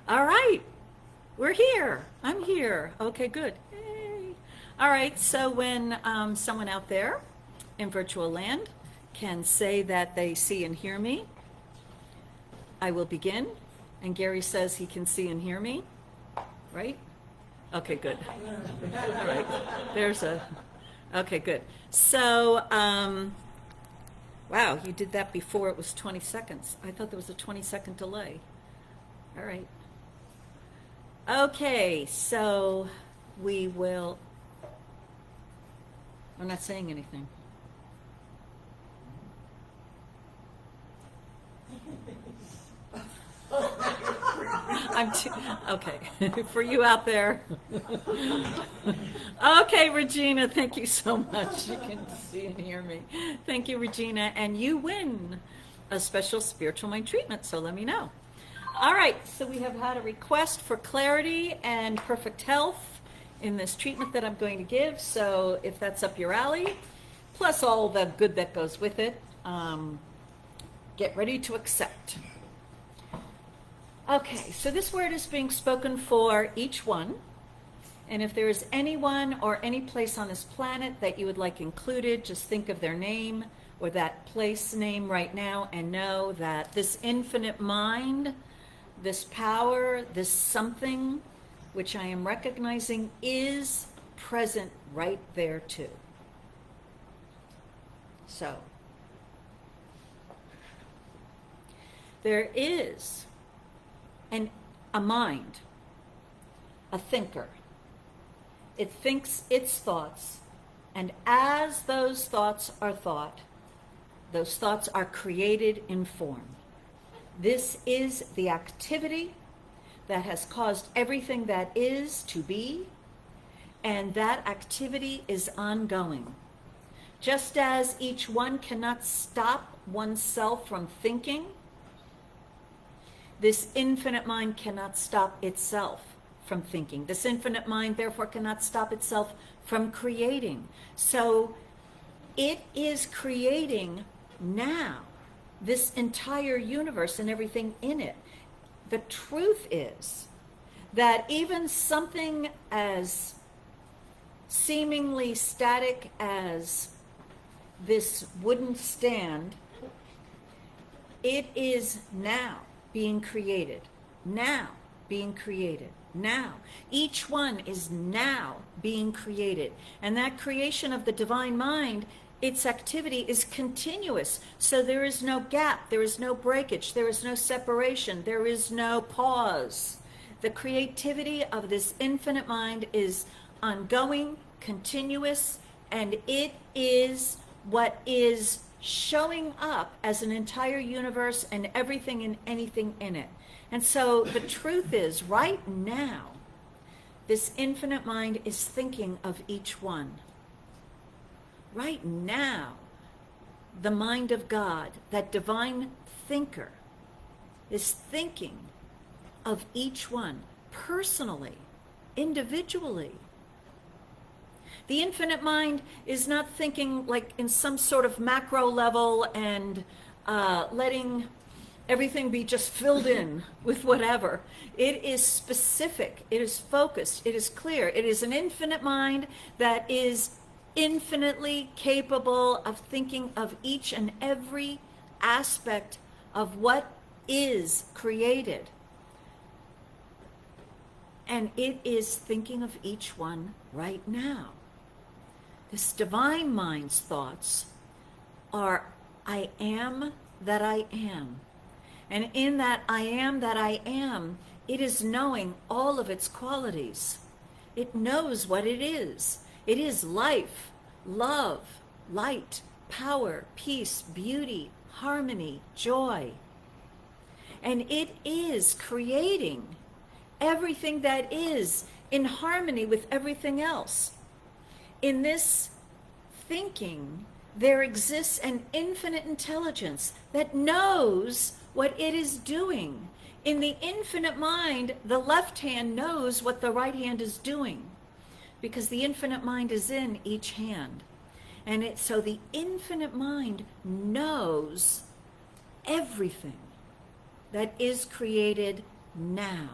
All right, we're here. I'm here. Okay, good. Yay. All right, so when someone out there in virtual land can say that they see and hear me, I will begin. And Gary says he can see and hear me, right? Okay, good. All right, okay, good. So, wow, you did that before it was 20 seconds. I thought there was a 20-second delay. All right. Okay, so we will, I'm not saying anything. Okay, for you out there. Okay, Regina, thank you so much. You can see and hear me. Thank you, Regina, and you win a special spiritual mind treatment, so let me know. All right, so we have had a request for clarity and perfect health in this treatment that I'm going to give, so if that's up your alley, plus all the good that goes with it, get ready to accept. Okay, so this word is being spoken for each one, and if there is anyone or any place on this planet that you would like included, just think of their name or that place name right now and know that this infinite mind, this power, this something, which I am recognizing, is present right there too. So, there is a mind, a thinker. It thinks its thoughts, and as those thoughts are thought, those thoughts are created in form. This is the activity that has caused everything that is to be, and that activity is ongoing. Just as each one cannot stop oneself from thinking, this infinite mind cannot stop itself from thinking. This infinite mind, therefore, cannot stop itself from creating. So it is creating now this entire universe and everything in it. The truth is that even something as seemingly static as this wooden stand, it is now being created, now being created, now. Each one is now being created. And that creation of the divine mind, its activity is continuous. So there is no gap, there is no breakage, there is no separation, there is no pause. The creativity of this infinite mind is ongoing, continuous, and it is what is showing up as an entire universe and everything and anything in it. And so the truth is, right now, this infinite mind is thinking of each one. Right now, the mind of God, that divine thinker, is thinking of each one personally, individually. The infinite mind is not thinking like in some sort of macro level and letting everything be just filled in with whatever. It is specific, it is focused, it is clear. It is an infinite mind that is infinitely capable of thinking of each and every aspect of what is created. And it is thinking of each one right now. This divine mind's thoughts are, I am that I am. And in that I am that I am, it is knowing all of its qualities. It knows what it is. It is life, love, light, power, peace, beauty, harmony, joy. And it is creating everything that is in harmony with everything else. In this thinking, there exists an infinite intelligence that knows what it is doing. In the infinite mind, the left hand knows what the right hand is doing, because the infinite mind is in each hand. And so the infinite mind knows everything that is created now.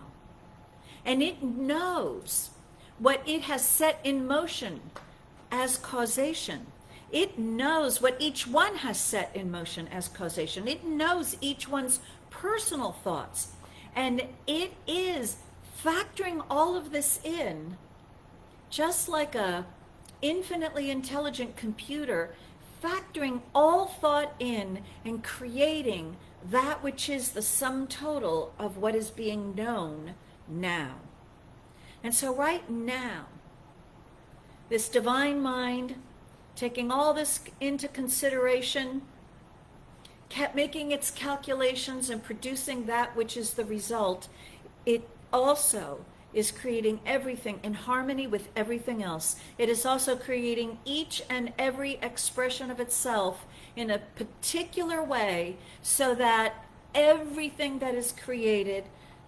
And it knows what it has set in motion as causation. It knows what each one has set in motion as causation. It knows each one's personal thoughts. And it is factoring all of this in, just like a infinitely intelligent computer, factoring all thought in and creating that which is the sum total of what is being known now. And so right now, this divine mind, taking all this into consideration, kept making its calculations and producing that which is the result. It also is creating everything in harmony with everything else. It is also creating each and every expression of itself in a particular way so that everything that is created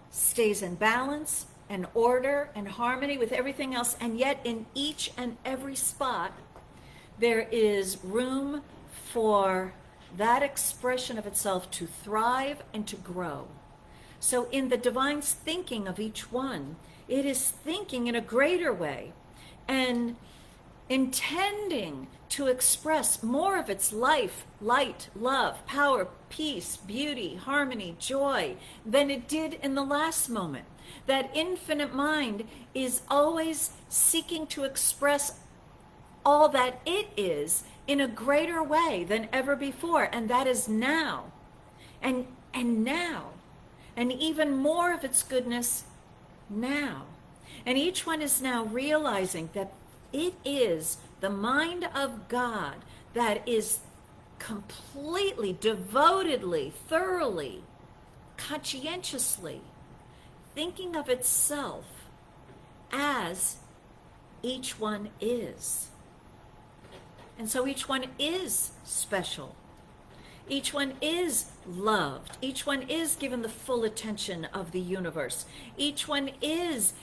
stays in balance and order and harmony with everything else. And yet in each and every spot, there is room for that expression of itself to thrive and to grow. So in the divine's thinking of each one, it is thinking in a greater way and intending to express more of its life, light, love, power, peace, beauty, harmony, joy than it did in the last moment. That infinite mind is always seeking to express all that it is in a greater way than ever before, and that is now, and now, and even more of its goodness now. And each one is now realizing that it is the mind of God that is completely, devotedly, thoroughly, conscientiously thinking of itself as each one is. And so each one is special. Each one is loved. Each one is given the full attention of the universe. Each one is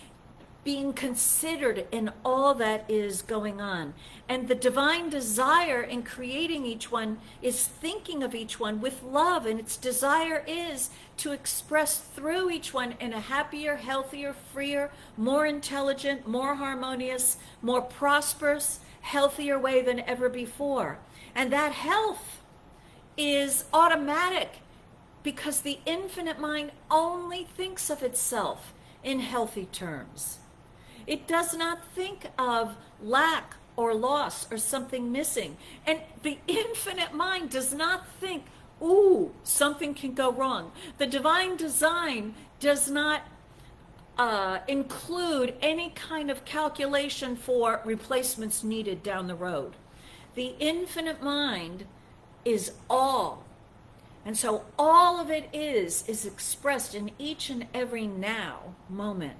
being considered in all that is going on. And the divine desire in creating each one is thinking of each one with love, and its desire is to express through each one in a happier, healthier, freer, more intelligent, more harmonious, more prosperous, healthier way than ever before. And that health is automatic because the infinite mind only thinks of itself in healthy terms. It does not think of lack or loss or something missing. And the infinite mind does not think, ooh, something can go wrong. The divine design does not include any kind of calculation for replacements needed down the road. The infinite mind is all. And so all of it is expressed in each and every now moment,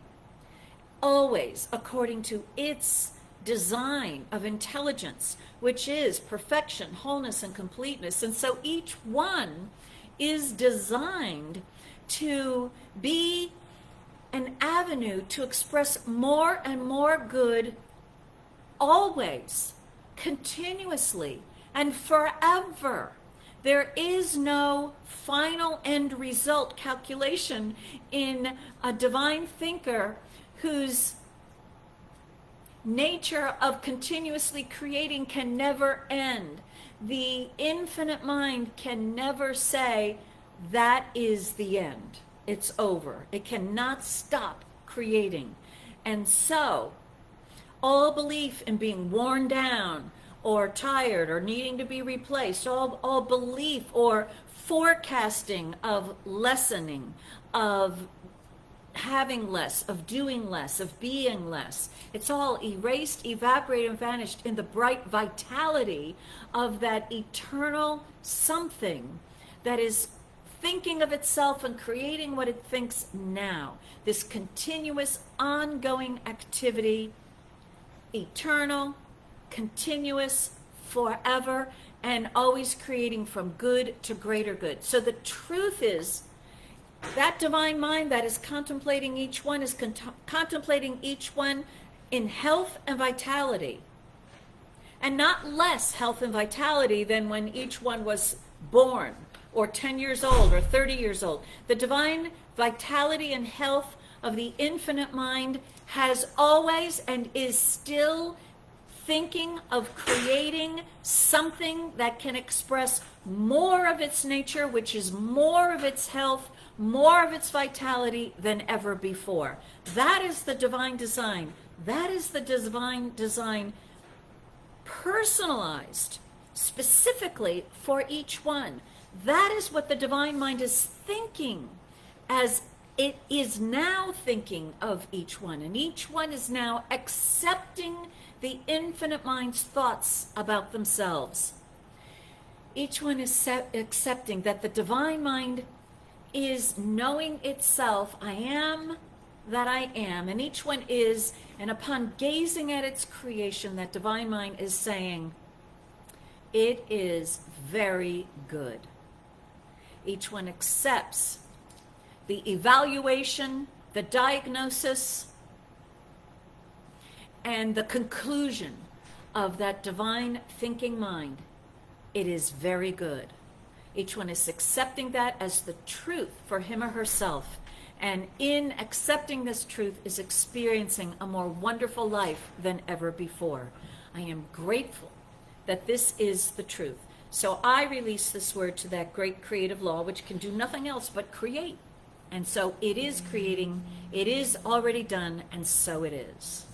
always according to its design of intelligence, which is perfection, wholeness, and completeness. And so each one is designed to be an avenue to express more and more good always, continuously, and forever. There is no final end result calculation in a divine thinker whose nature of continuously creating can never end. The infinite mind can never say, that is the end. It's over. It cannot stop creating. And so, all belief in being worn down or tired or needing to be replaced, all belief or forecasting of lessening, of having less, of doing less, of being less, it's all erased, evaporated, and vanished in the bright vitality of that eternal something that is thinking of itself and creating what it thinks now. This continuous, ongoing activity, eternal, continuous, forever, and always creating from good to greater good. So the truth is, that divine mind that is contemplating each one is contemplating each one in health and vitality, and not less health and vitality than when each one was born, or 10 years old, or 30 years old. The divine vitality and health of the infinite mind has always and is still thinking of creating something that can express more of its nature, which is more of its health, more of its vitality than ever before. That is the divine design. That is the divine design personalized specifically for each one. That is what the divine mind is thinking as it is now thinking of each one. And each one is now accepting the infinite mind's thoughts about themselves. Each one is accepting that the divine mind is knowing itself, I am that I am. And each one is, and upon gazing at its creation, that divine mind is saying, it is very good. Each one accepts the evaluation, the diagnosis, and the conclusion of that divine thinking mind. It is very good. Each one is accepting that as the truth for him or herself. And in accepting this truth is experiencing a more wonderful life than ever before. I am grateful that this is the truth. So I release this word to that great creative law, which can do nothing else but create. And so it is creating, it is already done, and so it is.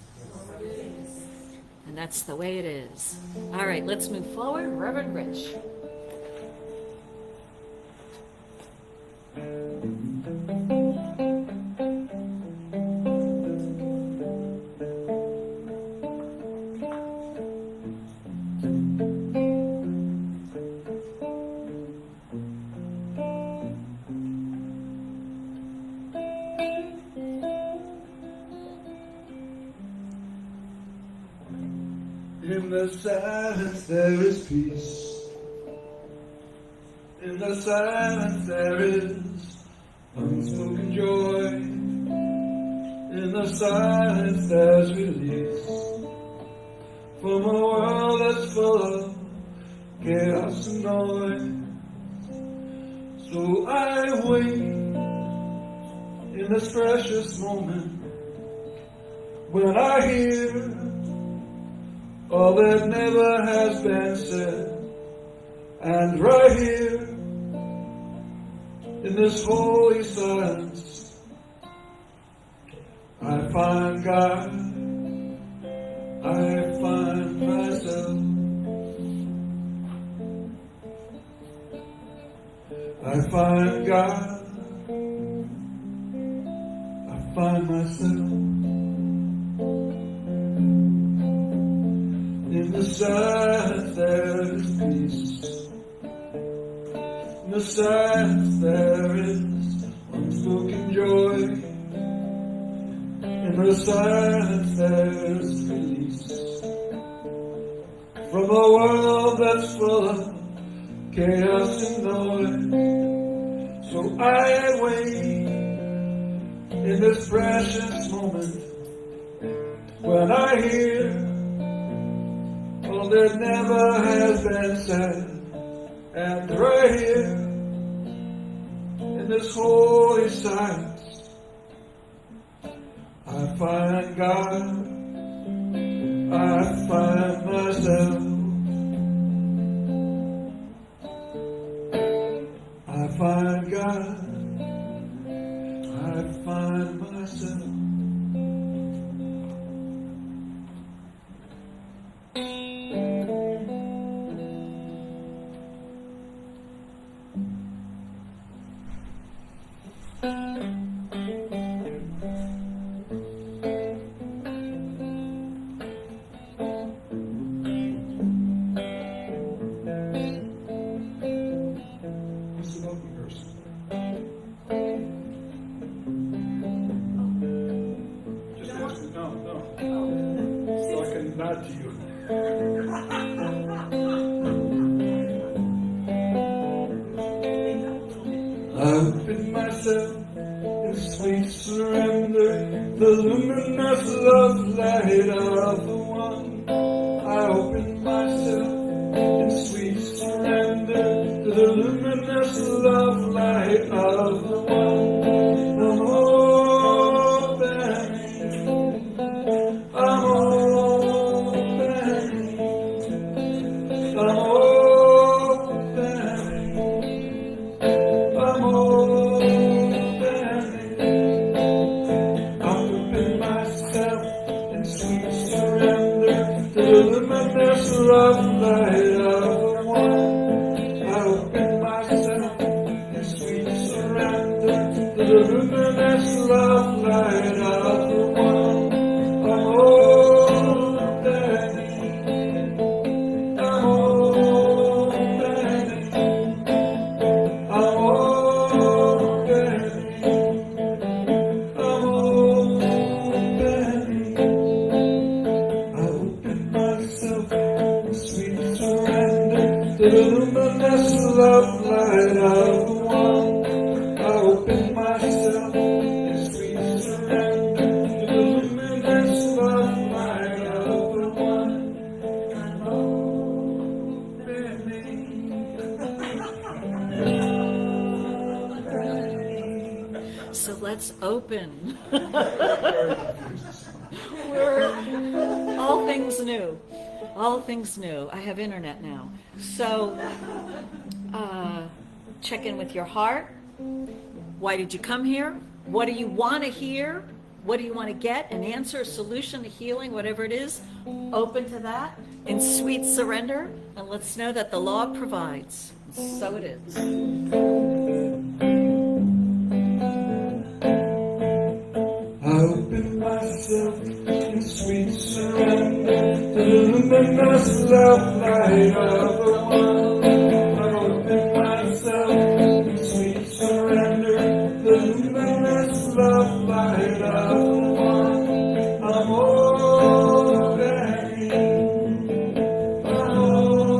And that's the way it is. All right, let's move forward. Reverend Rich. In the silence there is peace. In the silence there is unspoken joy. In the silence there's release from a world that's full of chaos and noise. So I wait in this precious moment when I hear all that never has been said. And right here in this holy silence I find God, I find myself, I find God, I find myself. In the silence there is peace. In the silence there is unspoken joy. In the silence there is release from a world that's full of chaos and noise. So I wait in this precious moment when I hear all that never has been said. And right here in this holy silence I find God, I find myself, I find God, I find myself. Open myself in sweet surrender, the luminous love light of the one. I open myself in sweet surrender to the luminous love light of the one. No more love light of the one. I open myself in sweet surrender to the luminous love light of the one. I'm opening. So let's open. All things new. All things new. I have internet now. So check in with your heart. Why did you come here? What do you want to hear? What do you want to get? An answer, a solution, a healing, whatever it is. Open to that in sweet surrender. And let's know that the law provides. So it is. I open myself in sweet surrender to the luminous love light of the one. I open myself in sweet surrender to the luminous love light of the one. I'm opening. I'm opening. I'm opening.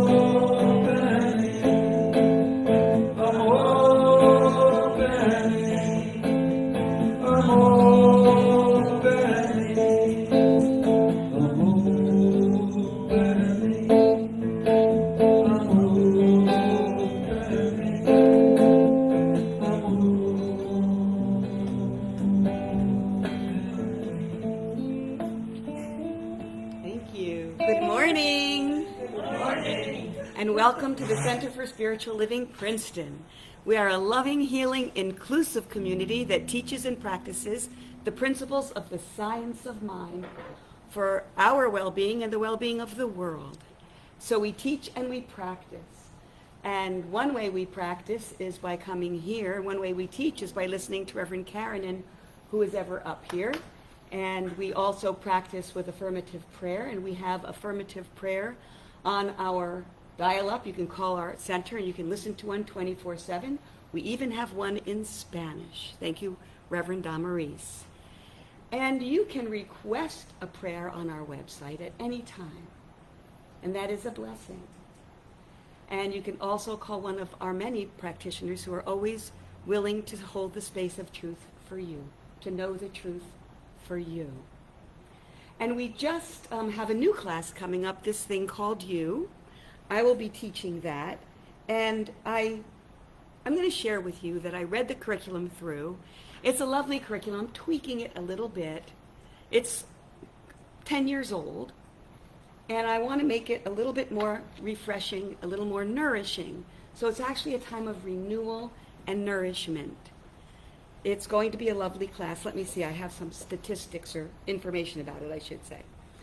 I'm And welcome to the Center for Spiritual Living, Princeton. We are a loving, healing, inclusive community that teaches and practices the principles of the science of mind for our well-being and the well-being of the world. So we teach and we practice. And one way we practice is by coming here. One way we teach is by listening to Reverend Karen, who is ever up here. And we also practice with affirmative prayer, and we have affirmative prayer on our dial-up. You can call our center and you can listen to one 24/7. We even have one in Spanish. Thank you, Reverend Damaris. And you can request a prayer on our website at any time, and that is a blessing. And you can also call one of our many practitioners who are always willing to hold the space of truth for you, to know the truth for you. And we just have a new class coming up, this thing called You. I will be teaching that. And I'm going to share with you that I read the curriculum through. It's a lovely curriculum. I'm tweaking it a little bit. It's 10 years old. And I want to make it a little bit more refreshing, a little more nourishing. So it's actually a time of renewal and nourishment. It's going to be a lovely class. Let me see, I have some statistics or information about it, I should say.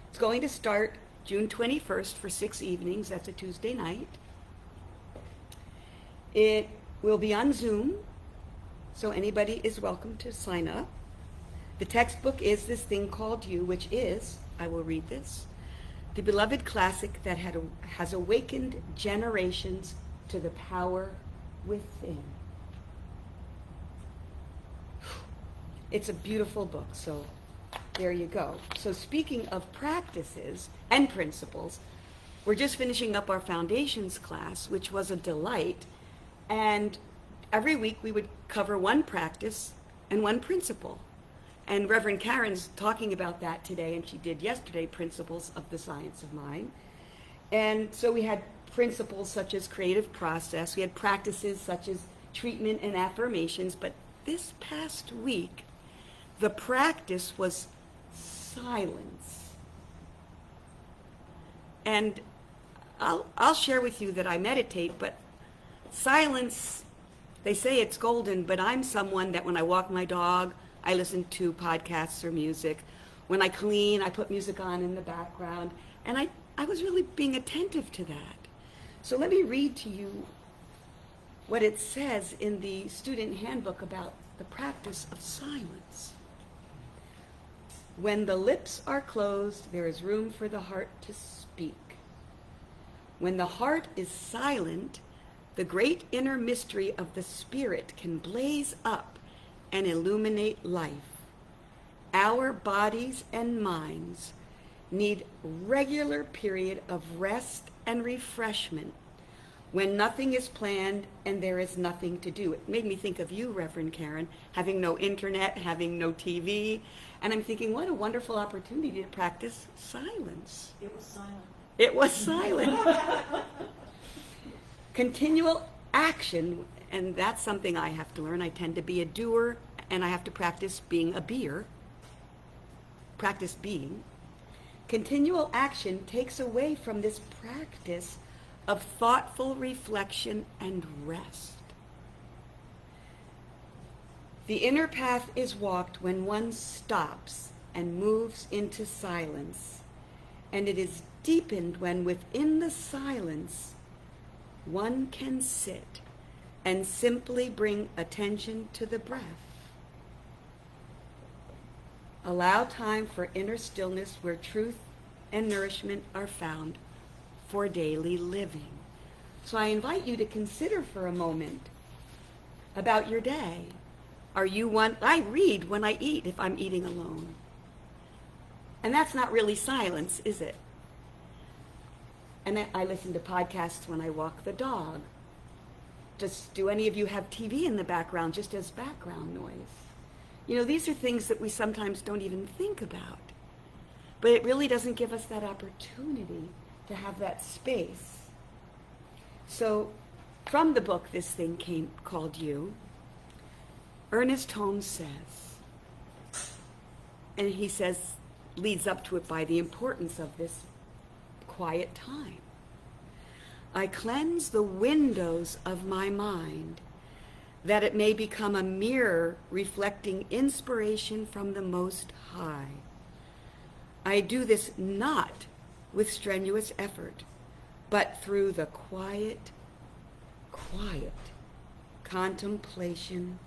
It's going to start June 21st for 6 evenings. That's a Tuesday night. It will be on Zoom, so anybody is welcome to sign up. The textbook is this thing called You, which is, I will read this, the beloved classic that has awakened generations to the power within. It's a beautiful book, so there you go. So speaking of practices and principles, we're just finishing up our foundations class, which was a delight. And every week we would cover one practice and one principle. And Reverend Karen's talking about that today, and she did yesterday, principles of the science of mind. And so we had principles such as creative process. We had practices such as treatment and affirmations. But this past week, the practice was silence. And I'll share with you that I meditate, but silence, they say it's golden, but I'm someone that when I walk my dog, I listen to podcasts or music. When I clean, I put music on in the background. And I was really being attentive to that. So let me read to you what it says in the student handbook about the practice of silence. When the lips are closed, there is room for the heart to speak. When the heart is silent, the great inner mystery of the spirit can blaze up and illuminate life. Our bodies and minds need regular period of rest and refreshment when nothing is planned and there is nothing to do. It made me think of you, Reverend Karen, having no internet, having no TV, and I'm thinking, what a wonderful opportunity to practice silence. It was silent. It was silent. Continual action, and that's something I have to learn. I tend to be a doer, and I have to practice being a beer. Practice being. Continual action takes away from this practice of thoughtful reflection and rest. The inner path is walked when one stops and moves into silence, and it is deepened when within the silence one can sit and simply bring attention to the breath. Allow time for inner stillness where truth and nourishment are found for daily living. So I invite you to consider for a moment about your day. Are you one? I read when I eat if I'm eating alone. And that's not really silence, is it? And I listen to podcasts when I walk the dog. Do any of you have TV in the background just as background noise? You know, these are things that we sometimes don't even think about. But it really doesn't give us that opportunity to have that space. So, from the book This Thing Called You, Ernest Holmes says, and he says, leads up to it by the importance of this quiet time. I cleanse the windows of my mind that it may become a mirror reflecting inspiration from the Most High. I do this not with strenuous effort, but through the quiet contemplation,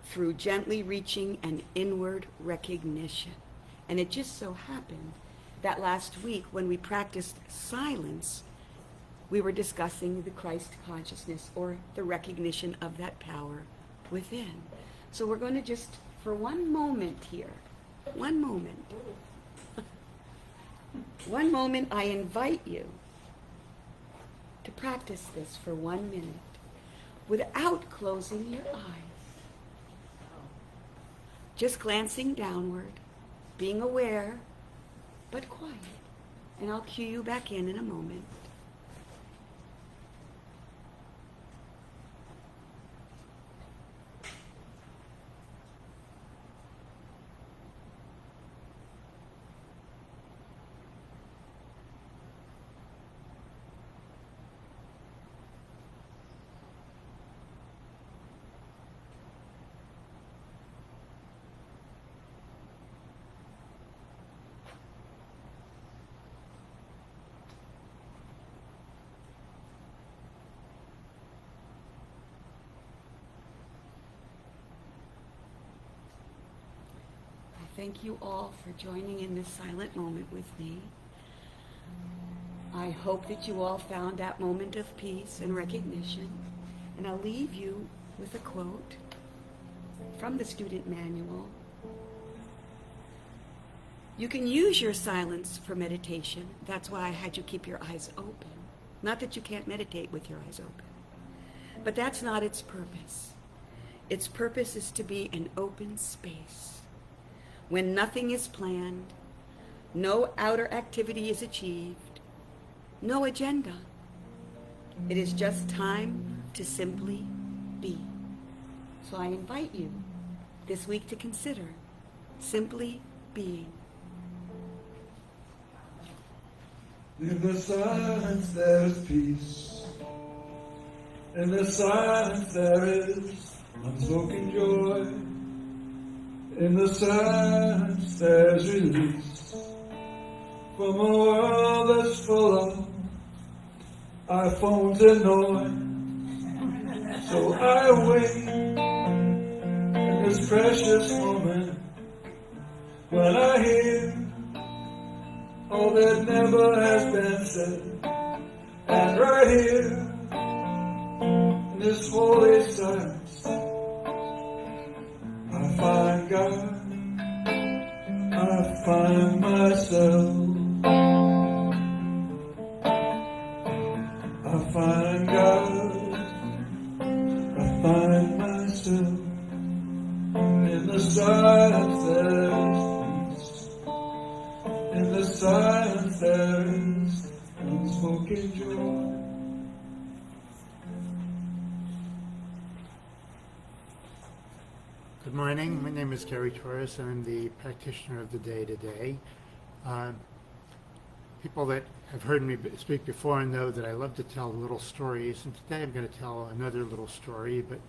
through gently reaching an inward recognition. And it just so happened that last week when we practiced silence, we were discussing the Christ consciousness, or the recognition of that power within. So we're going to just, for one moment here, one moment, I invite you to practice this for 1 minute without closing your eyes. Just glancing downward, being aware, but quiet. And I'll cue you back in a moment. Thank you all for joining in this silent moment with me. I hope that you all found that moment of peace and recognition. And I'll leave you with a quote from the student manual. You can use your silence for meditation. That's why I had you keep your eyes open. Not that you can't meditate with your eyes open. But that's not its purpose. Its purpose is to be an open space when nothing is planned, no outer activity is achieved, no agenda. It is just time to simply be. So I invite you this week to consider simply being. In the silence there is peace. In the silence there is unspoken joy. In the silence there's release from a world that's full of iPhones and noise. So I wait in this precious moment when I hear all that never has been said. And right here in this holy silence, I find God, I find myself, I find smoking joint. Good morning. My name is Gary Torres, and I'm the practitioner of the day today. People that have heard me speak before know that I love to tell little stories, and today I'm going to tell another little story, but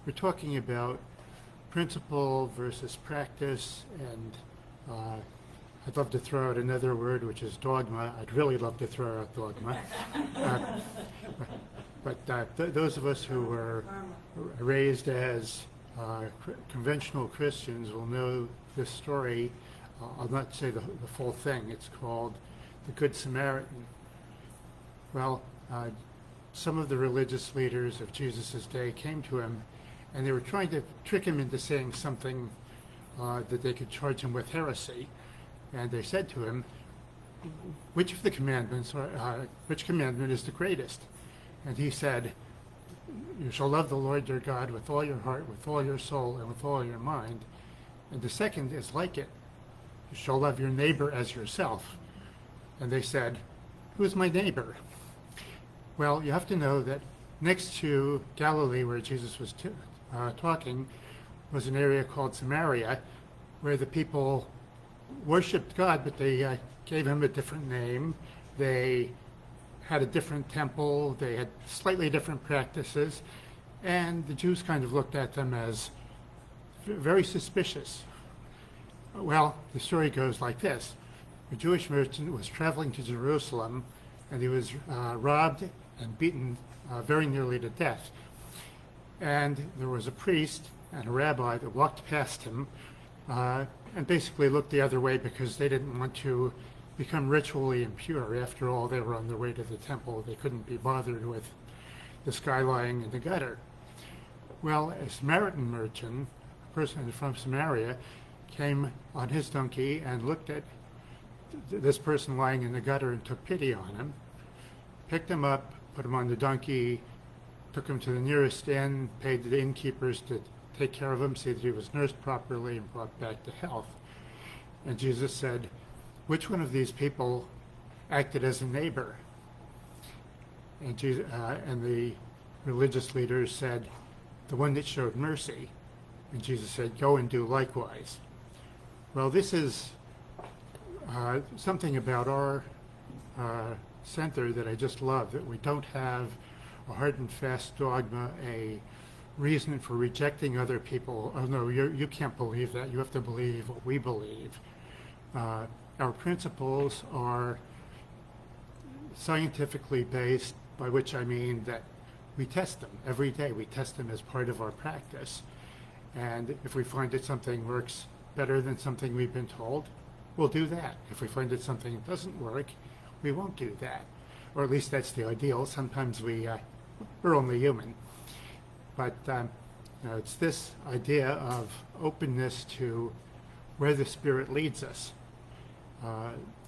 we're talking about principle versus practice, and I'd love to throw out another word, which is dogma. I'd really love to throw out dogma. Those of us who were raised as conventional Christians will know this story. I'll not say the full thing. It's called the Good Samaritan. Well, some of the religious leaders of Jesus' day came to him, and they were trying to trick him into saying something that they could charge him with heresy. And they said to him, which of the commandments, which commandment is the greatest? And he said, you shall love the Lord your God with all your heart, with all your soul, and with all your mind. And the second is like it. You shall love your neighbor as yourself. And they said, who's my neighbor? Well, you have to know that next to Galilee, where Jesus was talking, was an area called Samaria, where the people worshipped God, but they gave him a different name. They had a different temple. They had slightly different practices. And the Jews kind of looked at them as very suspicious. Well, the story goes like this. A Jewish merchant was traveling to Jerusalem, and he was robbed and beaten very nearly to death. And there was a priest and a rabbi that walked past him and basically looked the other way because they didn't want to become ritually impure. After all, they were on their way to the temple. They couldn't be bothered with this guy lying in the gutter. Well, a Samaritan merchant, a person from Samaria, came on his donkey and looked at this person lying in the gutter and took pity on him, picked him up, put him on the donkey, took him to the nearest inn, paid the innkeepers to take care of him, see that he was nursed properly, and brought back to health. And Jesus said, which one of these people acted as a neighbor? And the religious leaders said, the one that showed mercy. And Jesus said, go and do likewise. Well, this is something about our center that I just love, that we don't have a hard and fast dogma, a reason for rejecting other people. Oh no, you can't believe that. You have to believe what we believe. Our principles are scientifically based, by which I mean that we test them every day. We test them as part of our practice. And if we find that something works better than something we've been told, we'll do that. If we find that something doesn't work, we won't do that. Or at least that's the ideal. Sometimes we're only human. But it's this idea of openness to where the Spirit leads us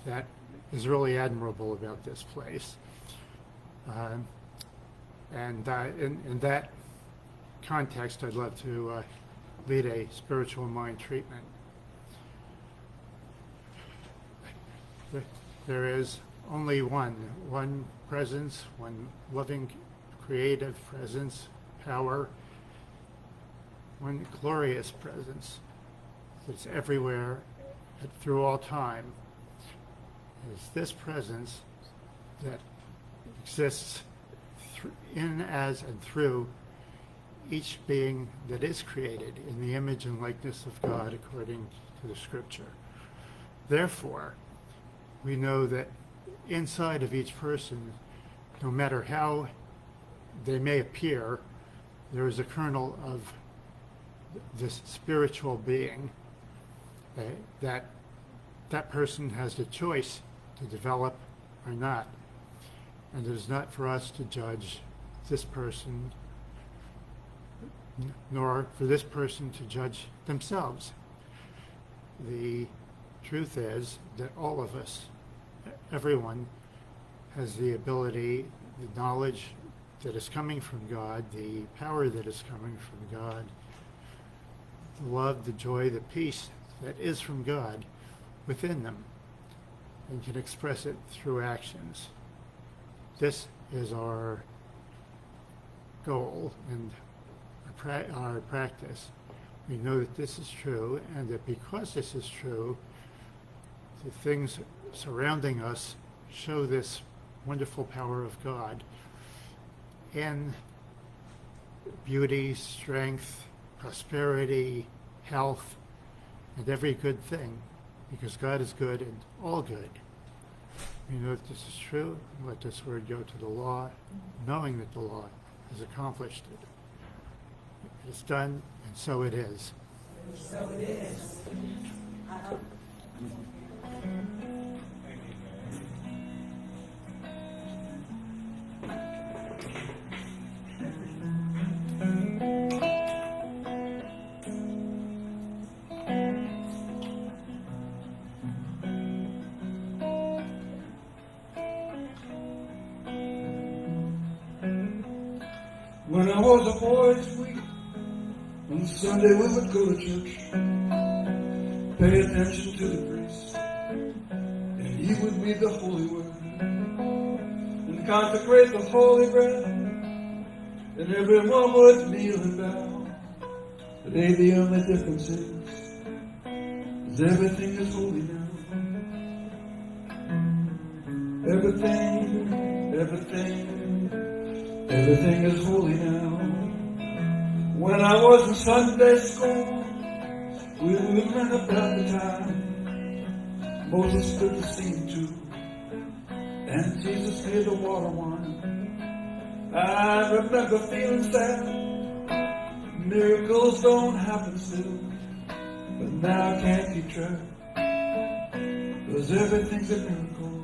that is really admirable about this place. And in that context, I'd love to lead a spiritual mind treatment. There is only one presence, one loving, creative presence, power, one glorious presence that's everywhere through all time. It is this presence that exists in, as, and through each being that is created in the image and likeness of God according to the Scripture. Therefore, we know that inside of each person, no matter how they may appear, there is a kernel of this spiritual being that person has the choice to develop or not. And it is not for us to judge this person, nor for this person to judge themselves. The truth is that all of us, everyone, has the ability, the knowledge that is coming from God, the power that is coming from God, the love, the joy, the peace that is from God within them, and can express it through actions. this is our goal and our practice. We know that this is true, and that because this is true, the things surrounding us show this wonderful power of God in beauty, strength, prosperity, health, and every good thing, because God is good and all good. We know that this is true. Let this word go to the law, knowing that the law has accomplished it. It is done, and so it is. So it is. When I was a boy, sweet, on Sunday we would go to church, pay attention to the priest, and he would read the holy word, and consecrate the holy bread, and everyone would kneel and bow. Today the only difference is everything is holy now. Everything is holy now. When I was in Sunday school, we would learn about the time Moses split the sea in two, and Jesus made the water wine. I remember feeling sad. Miracles don't happen still, but now I can't keep track, 'cause everything's a miracle.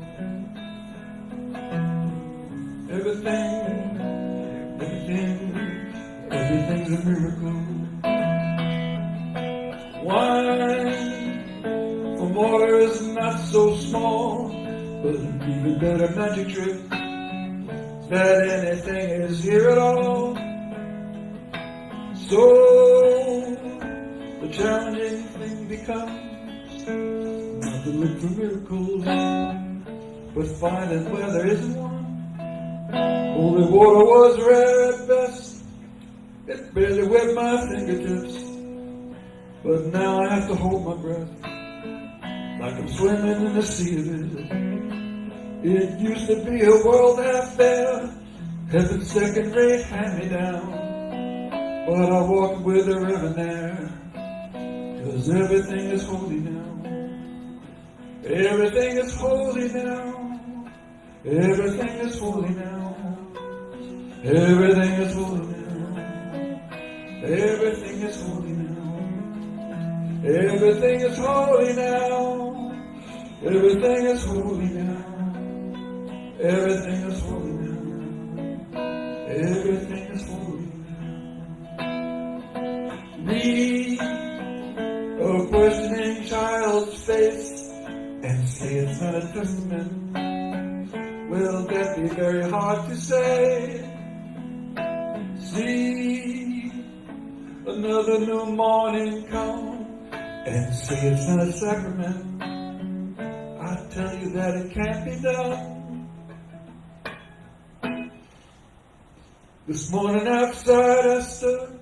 Everything's a miracle. Wine from water is not so small, but an even better magic trick that anything is here at all. So the challenging thing becomes not to look for miracles, but finding where there isn't one. Holy water was rare at best. It barely wet my fingertips. But now I have to hold my breath, like I'm swimming in the sea of it. It used to be a world affair, heaven's second-rate hand-me-down. But I walk with the river there, 'cause everything is holy now. Everything is holy now. Everything is holy now. Everything is holy now. Everything is holy now. Everything is holy now. Everything is holy now. Everything is holy now. Everything is holy now. Read a questioning child's face and say it's not a testament. Will that be very hard to say? See another new morning come and say it's not a sacrament. I tell you that it can't be done. This morning outside I stood,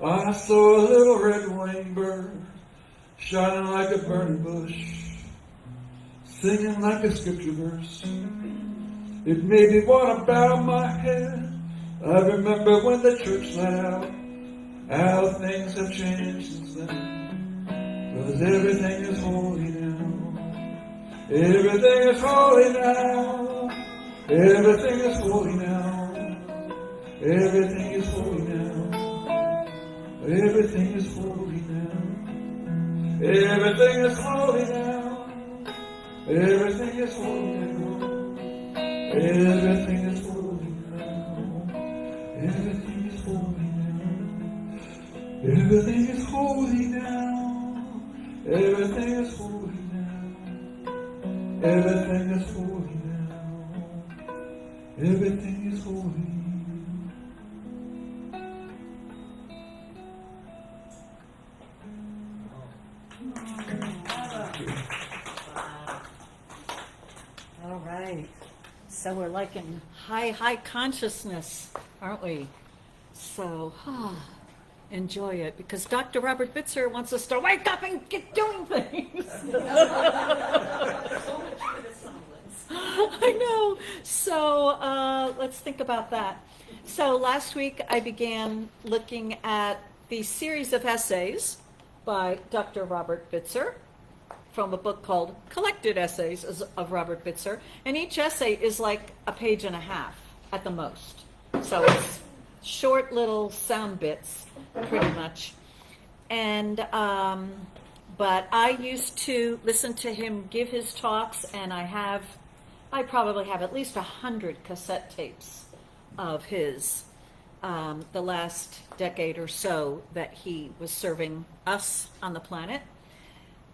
I saw a little red-winged bird shining like a burning bush, singing like a scripture verse. It made me want to bow my head. I remember when the church let out how things have changed since then. 'Cause everything is holy now. Everything is holy now. Everything is holy now. Everything is holy now. Everything is holy now. Everything is holy now. Everything is holy now. Everything is holy now. Everything is holy now. Everything is holy now. Everything is holy now. Everything is holy now. Everything is holy. All right. So we're like in high consciousness, aren't we? So, enjoy it, because Dr. Robert Bitzer wants us to wake up and get doing things. I know. So let's think about that. So last week I began looking at the series of essays by Dr. Robert Bitzer from a book called Collected Essays of Robert Bitzer. And each essay is like a page and a half at the most. So it's short little sound bits, pretty much. And but I used to listen to him give his talks, and I probably have at least 100 cassette tapes of his, the last decade or so that he was serving us on the planet.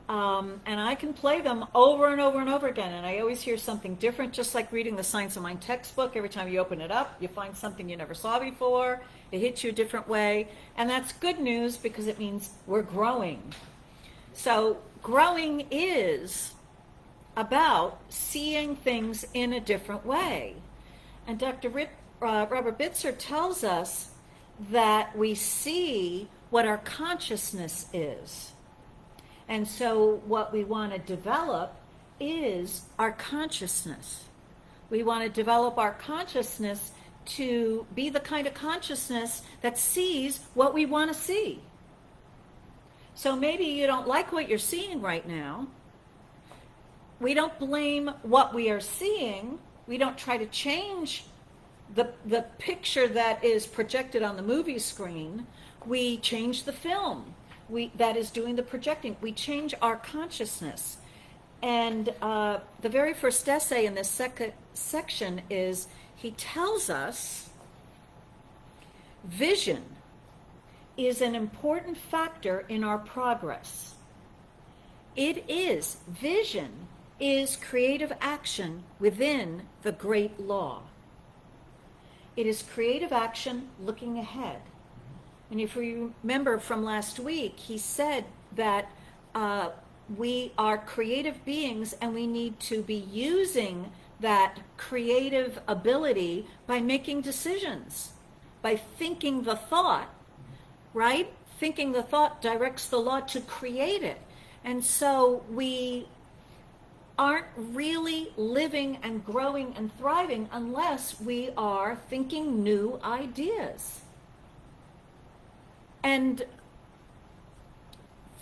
And I can play them over and over and over again, and I always hear something different, just like reading the Science of Mind textbook. Every time you open it up, you find something you never saw before. It hits you a different way, and that's good news because it means we're growing. So growing is about seeing things in a different way. And Dr. Robert Bitzer tells us that we see what our consciousness is. And so what we want to develop is our consciousness. We want to develop our consciousness to be the kind of consciousness that sees what we want to see. So maybe you don't like what you're seeing right now. We don't blame what we are seeing. We don't try to change the picture that is projected on the movie screen. We change the film that is doing the projecting. We change our consciousness. And the very first essay in this second section is, he tells us vision is an important factor in our progress. Vision is creative action within the great law. It is creative action looking ahead. And if we remember from last week, he said that we are creative beings, and we need to be using that creative ability by making decisions, by thinking the thought, right? Thinking the thought directs the law to create it. And so we aren't really living and growing and thriving unless we are thinking new ideas. And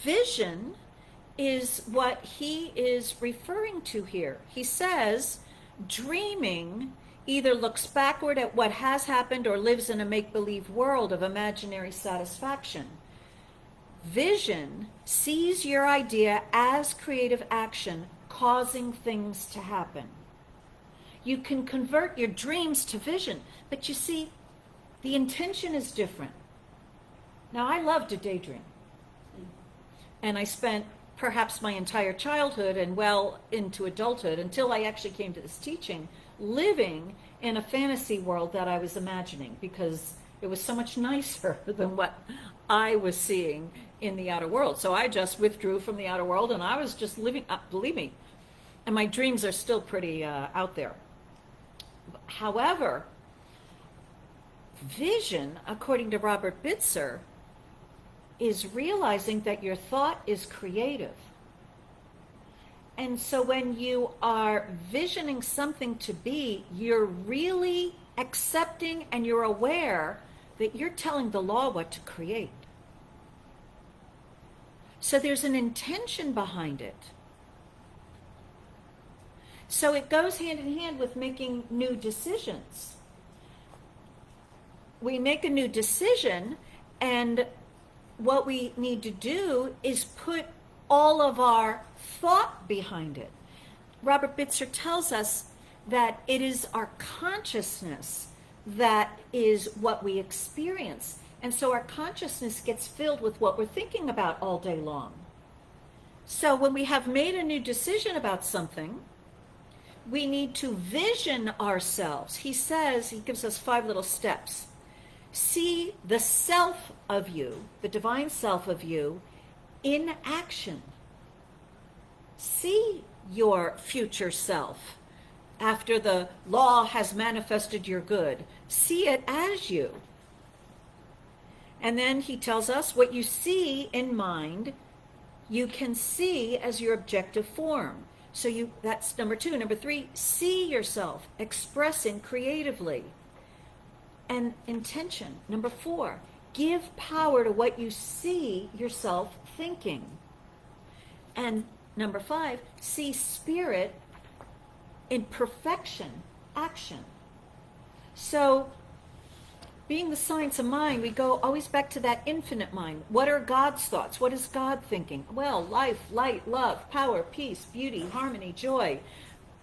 vision is what he is referring to here. He says, dreaming either looks backward at what has happened or lives in a make-believe world of imaginary satisfaction. Vision sees your idea as creative action, causing things to happen. You can convert your dreams to vision, but you see, the intention is different. Now, I love to daydream. And I spent perhaps my entire childhood and well into adulthood, until I actually came to this teaching, living in a fantasy world that I was imagining, because it was so much nicer than what I was seeing in the outer world. So I just withdrew from the outer world, and I was just living, believe me, and my dreams are still pretty out there. However, vision, according to Robert Bitzer, is realizing that your thought is creative. And so when you are visioning something to be, you're really accepting and you're aware that you're telling the law what to create. So there's an intention behind it. So it goes hand in hand with making new decisions. We make a new decision, and what we need to do is put all of our thought behind it. Robert Bitzer tells us that it is our consciousness that is what we experience. And so our consciousness gets filled with what we're thinking about all day long. So when we have made a new decision about something, we need to vision ourselves. He says, he gives us 5 little steps. See the self of you, the divine self of you, in action. See your future self after the law has manifested your good. See it as you. And then he tells us what you see in mind, you can see as your objective form. So that's number 2. Number 3, see yourself expressing creatively. And intention. Number 4, give power to what you see yourself thinking. And number 5, see spirit in perfection, action. So, being the science of mind, we go always back to that infinite mind. What are God's thoughts? What is God thinking? Well, life, light, love, power, peace, beauty, harmony, joy.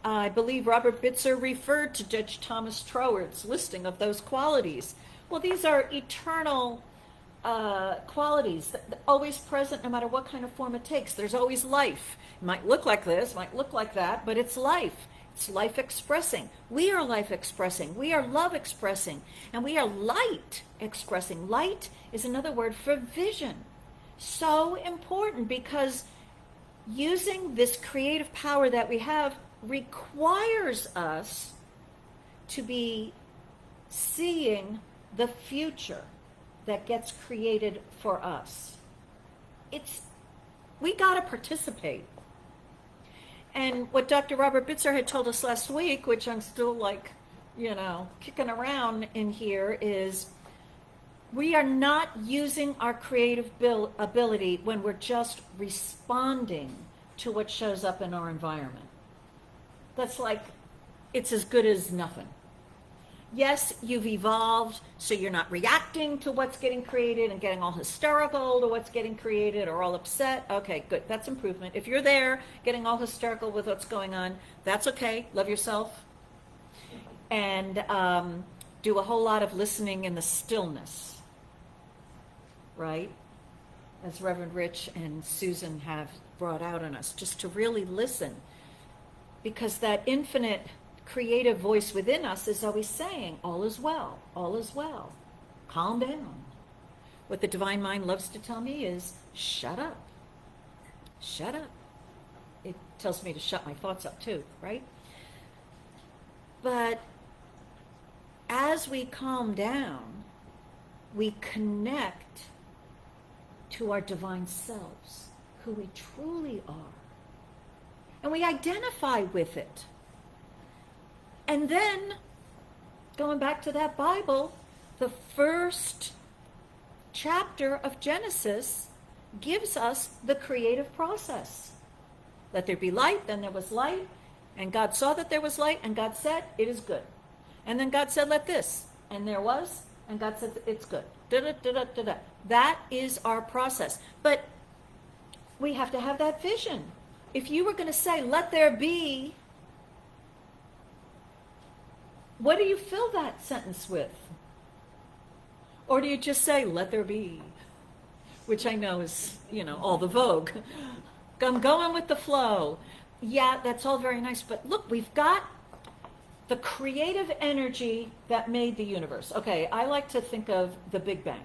I believe Robert Bitzer referred to Judge Thomas Trower's listing of those qualities. Well, these are eternal qualities, that always present no matter what kind of form it takes. There's always life. It might look like this, might look like that, but it's life. It's life expressing. We are life expressing. We are love expressing. And we are light expressing. Light is another word for vision. So important, because using this creative power that we have requires us to be seeing the future that gets created for us. We got to participate. And what Dr. Robert Bitzer had told us last week, which I'm still kicking around in here, is we are not using our creative ability when we're just responding to what shows up in our environment. That's it's as good as nothing. Yes, you've evolved, so you're not reacting to what's getting created and getting all hysterical to what's getting created or all upset. Okay, good. That's improvement. If you're there getting all hysterical with what's going on, that's okay. Love yourself. And do a whole lot of listening in the stillness, right? As Reverend Rich and Susan have brought out on us, just to really listen. Because that infinite creative voice within us is always saying, all is well, all is well. Calm down. What the divine mind loves to tell me is, shut up. Shut up. It tells me to shut my thoughts up too, right? But as we calm down, we connect to our divine selves, who we truly are. And we identify with it. And then, going back to that Bible, the first chapter of Genesis gives us the creative process. Let there be light, then there was light, and God saw that there was light, and God said, it is good. And then God said, let this, and there was, and God said, it's good. Da-da-da-da-da-da. That is our process. But we have to have that vision. If you were going to say, let there be, what do you fill that sentence with? Or do you just say, let there be? Which I know is, all the vogue. I'm going with the flow. Yeah, that's all very nice, but look, we've got the creative energy that made the universe. Okay, I like to think of the Big Bang.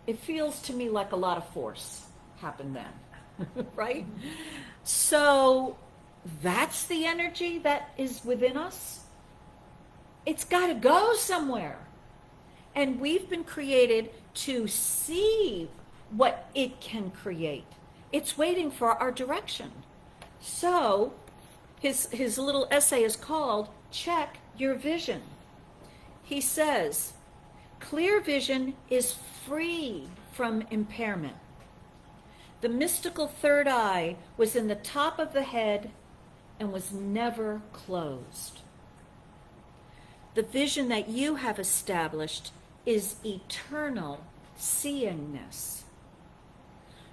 It feels to me like a lot of force happened then, right? So that's the energy that is within us. It's got to go somewhere. And we've been created to see what it can create. It's waiting for our direction. So his little essay is called Check Your Vision. He says, clear vision is free from impairment. The mystical third eye was in the top of the head and was never closed. The vision that you have established is eternal seeingness.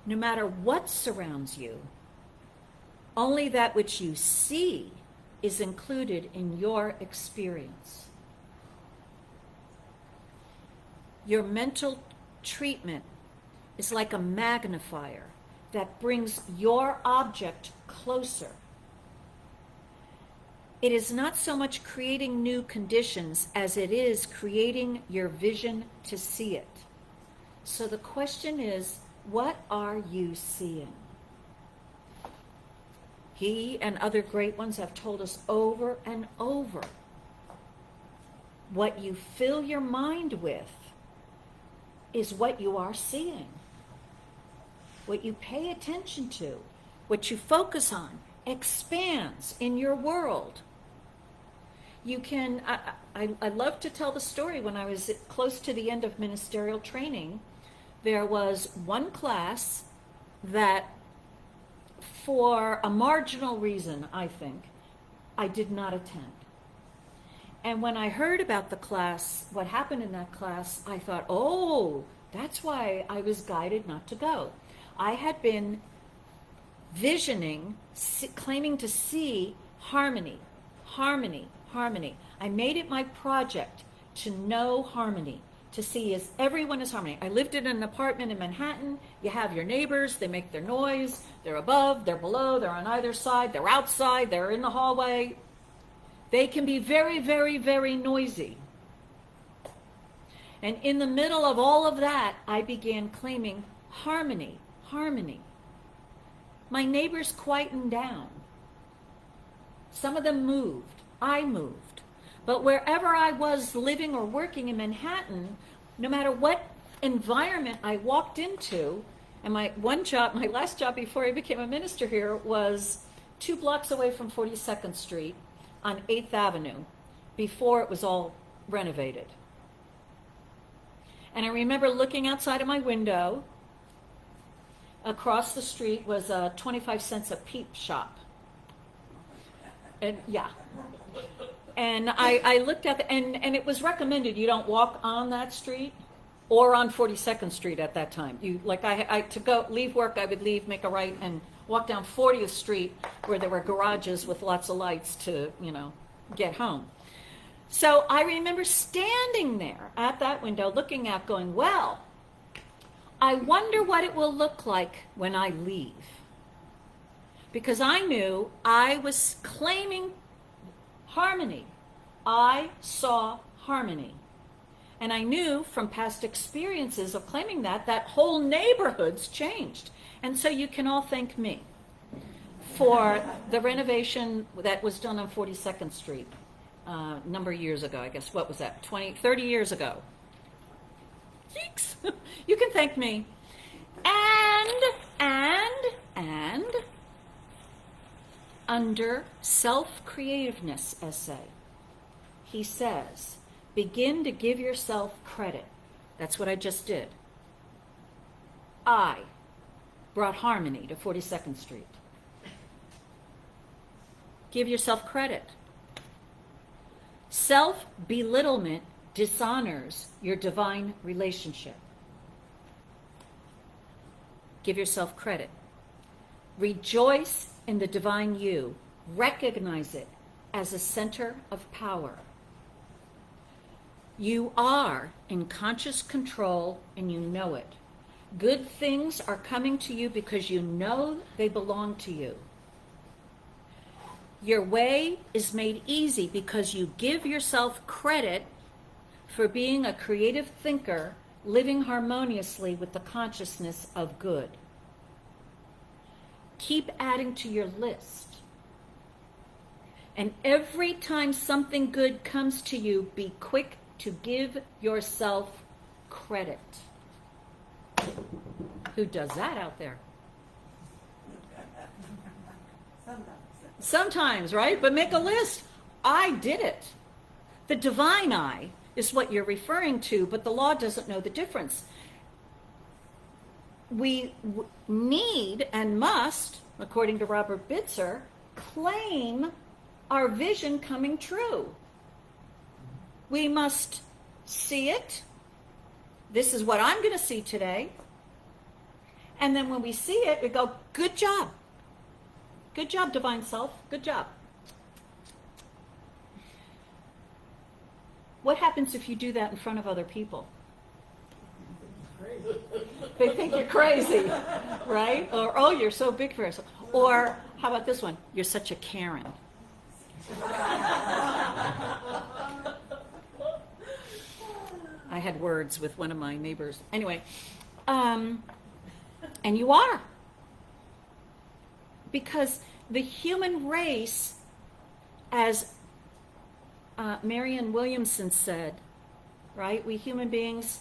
No matter what surrounds you, only that which you see is included in your experience. Your mental treatment is like a magnifier that brings your object closer. It is not so much creating new conditions as it is creating your vision to see it. So the question is, what are you seeing? He and other great ones have told us over and over, what you fill your mind with is what you are seeing. What you pay attention to, what you focus on, expands in your world. You can, I love to tell the story. When I was close to the end of ministerial training, there was one class that, for a marginal reason, I think, I did not attend. And when I heard about the class, what happened in that class, I thought, oh, that's why I was guided not to go. I had been visioning, claiming to see harmony, harmony, harmony. I made it my project to know harmony, to see as everyone is harmony. I lived in an apartment in Manhattan. You have your neighbors, they make their noise, they're above, they're below, they're on either side, they're outside, they're in the hallway. They can be very, very, very noisy. And in the middle of all of that, I began claiming harmony, harmony. My neighbors quietened down. Some of them moved. I moved. But wherever I was living or working in Manhattan, no matter what environment I walked into, and my last job before I became a minister here was 2 blocks away from 42nd Street on 8th Avenue before it was all renovated. And I remember looking outside of my window. Across the street was a 25 cents a peep shop. And yeah. And I looked at and it was recommended you don't walk on that street or on 42nd Street at that time. To leave work, I would leave, make a right, and walk down 40th Street where there were garages with lots of lights to, get home. So I remember standing there at that window looking out going, well, I wonder what it will look like when I leave. Because I knew I was claiming harmony. I saw harmony. And I knew from past experiences of claiming that whole neighborhoods changed. And so you can all thank me for the renovation that was done on 42nd Street a number of years ago. I guess, what was that, 30 years ago. Yeeks. You can thank me. And under self-creativeness essay, he says, begin to give yourself credit. That's what I just did. I brought harmony to 42nd Street. Give yourself credit. Self-belittlement dishonors your divine relationship. Give yourself credit. Rejoice in the divine you. Recognize it as a center of power. You are in conscious control and you know it. Good things are coming to you because you know they belong to you. Your way is made easy because you give yourself credit for being a creative thinker, living harmoniously with the consciousness of good. Keep adding to your list. And every time something good comes to you, be quick to give yourself credit. Who does that out there? Sometimes, right? But make a list. I did it. The divine I is what you're referring to, but the law doesn't know the difference. We need and must, according to Robert Bitzer, claim our vision coming true. We must see it. This is what I'm going to see today. And then when we see it, we go, good job. Good job, divine self. Good job. What happens if you do that in front of other people? They think you're crazy, right? Or, oh, you're so big for yourself. Or, how about this one? You're such a Karen. I had words with one of my neighbors. Anyway, and you are. Because The human race, as Marianne Williamson said, right? We human beings,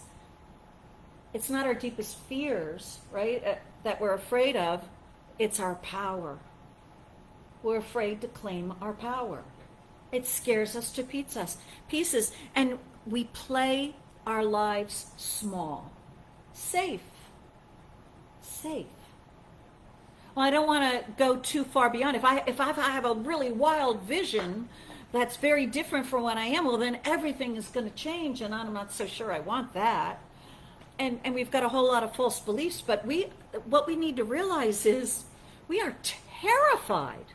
it's not our deepest fears, right, that we're afraid of. It's our power. We're afraid to claim our power. It scares us to pieces. And we play our lives small. Safe. Well, I don't want to go too far beyond. If I have a really wild vision that's very different from what I am, well, then everything is going to change, and I'm not so sure I want that. And we've got a whole lot of false beliefs, but what we need to realize is we are terrified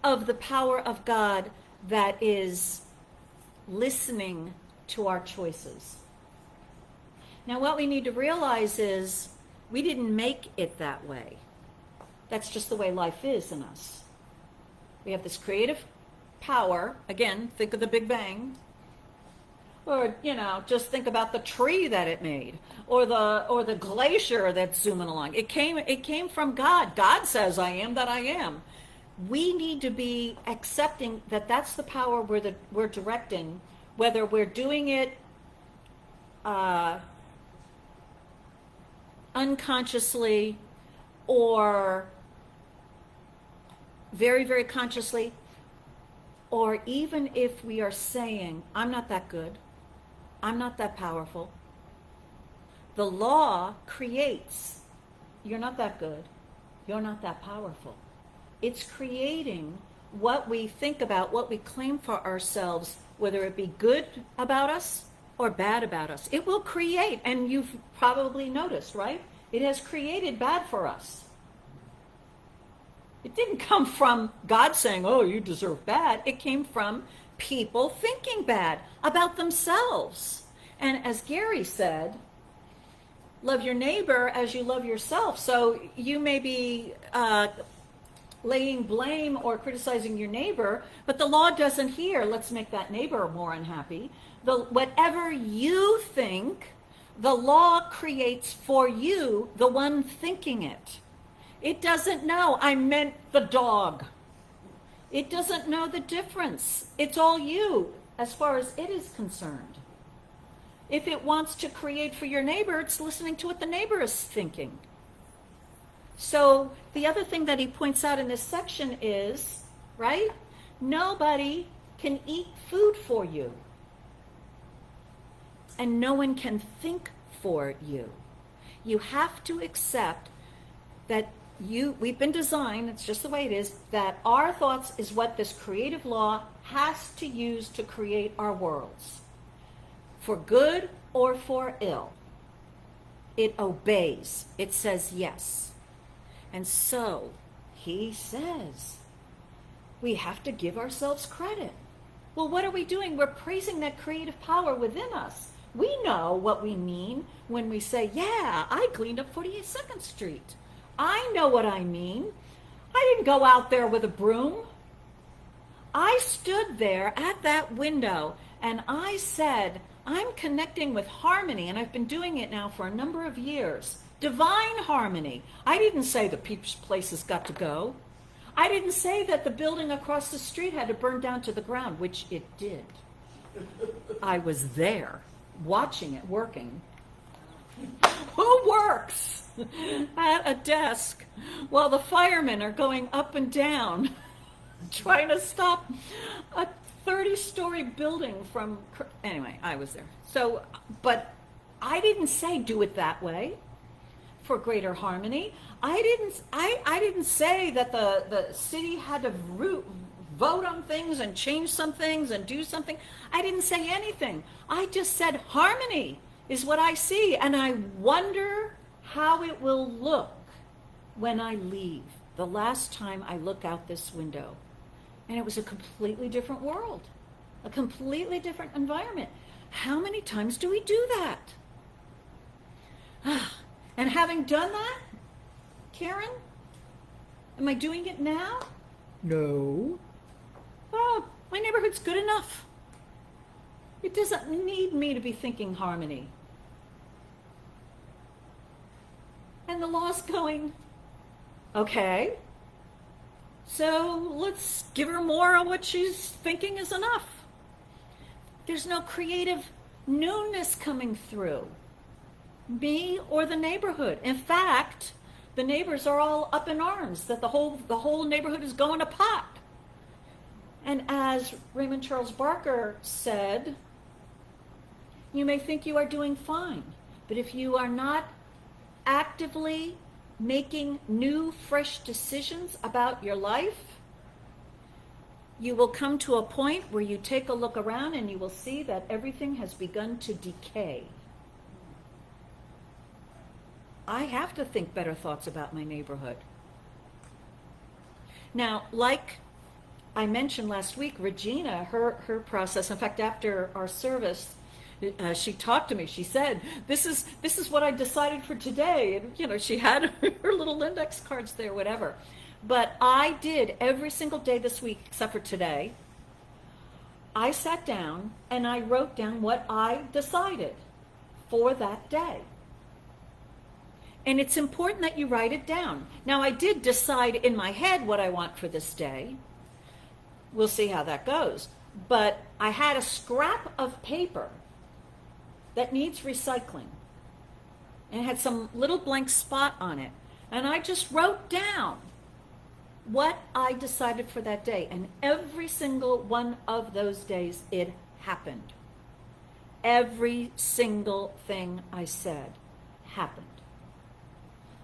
of the power of God that is listening to our choices. Now, what we need to realize is we didn't make it that way. That's just the way life is in us. We have this creative power. Again, think of the Big Bang. Or, just think about the tree that it made, or the glacier that's zooming along. It came from God. God says, I am that I am. We need to be accepting that that's the power we're directing, whether we're doing it unconsciously or very, very consciously, or even if we are saying, I'm not that good, I'm not that powerful. The law creates, you're not that good, you're not that powerful. It's creating what we think about, what we claim for ourselves, whether it be good about us or bad about us. It will create, and you've probably noticed, right? It has created bad for us. It didn't come from God saying, oh, you deserve bad. It came from people thinking bad about themselves. And as Gary said, love your neighbor as you love yourself. So you may be laying blame or criticizing your neighbor, but the law doesn't hear, let's make that neighbor more unhappy. Whatever you think, the law creates for you, the one thinking it. It doesn't know, I meant the dog. It doesn't know the difference. It's all you as far as it is concerned. If it wants to create for your neighbor, it's listening to what the neighbor is thinking. So the other thing that he points out in this section is, right, nobody can eat food for you. And no one can think for you. You have to accept that we've been designed, it's just the way it is, that our thoughts is what this creative law has to use to create our worlds. For good or for ill. It obeys. It says yes. And so, he says, we have to give ourselves credit. Well, what are we doing? We're praising that creative power within us. We know what we mean when we say, yeah, I cleaned up 42nd Street. I know what I mean. I didn't go out there with a broom. I stood there at that window and I said, I'm connecting with harmony, and I've been doing it now for a number of years. Divine harmony. I didn't say the place has got to go. I didn't say that the building across the street had to burn down to the ground, which it did. I was there, watching it working. Who works at a desk while the firemen are going up and down trying to stop a 30-story building from... Anyway, I was there. So, but I didn't say do it that way for greater harmony. I didn't say that the city had to vote on things and change some things and do something. I didn't say anything. I just said harmony is what I see, and I wonder how it will look when I leave. The last time I look out this window, and it was a completely different world, a completely different environment. How many times do we do that? And having done that, Karen, am I doing it now? No. Oh, my neighborhood's good enough. It doesn't need me to be thinking harmony. And the law's going, okay, So let's give her more of what she's thinking is enough. There's no creative newness coming through. Me or the neighborhood. In fact, the neighbors are all up in arms that the whole neighborhood is going to pot. And as Raymond Charles Barker said, you may think you are doing fine, but if you are not actively making new, fresh decisions about your life, you will come to a point where you take a look around and you will see that everything has begun to decay. I have to think better thoughts about my neighborhood. Now, like I mentioned last week, Regina, her process, in fact, after our service, she talked to me. She said, this is what I decided for today. And, she had her little index cards there, whatever. But I did every single day this week, except for today. I sat down and I wrote down what I decided for that day. And it's important that you write it down. Now, I did decide in my head what I want for this day. We'll see how that goes. But I had a scrap of paper that needs recycling. And it had some little blank spot on it. And I just wrote down what I decided for that day. And every single one of those days, it happened. Every single thing I said happened.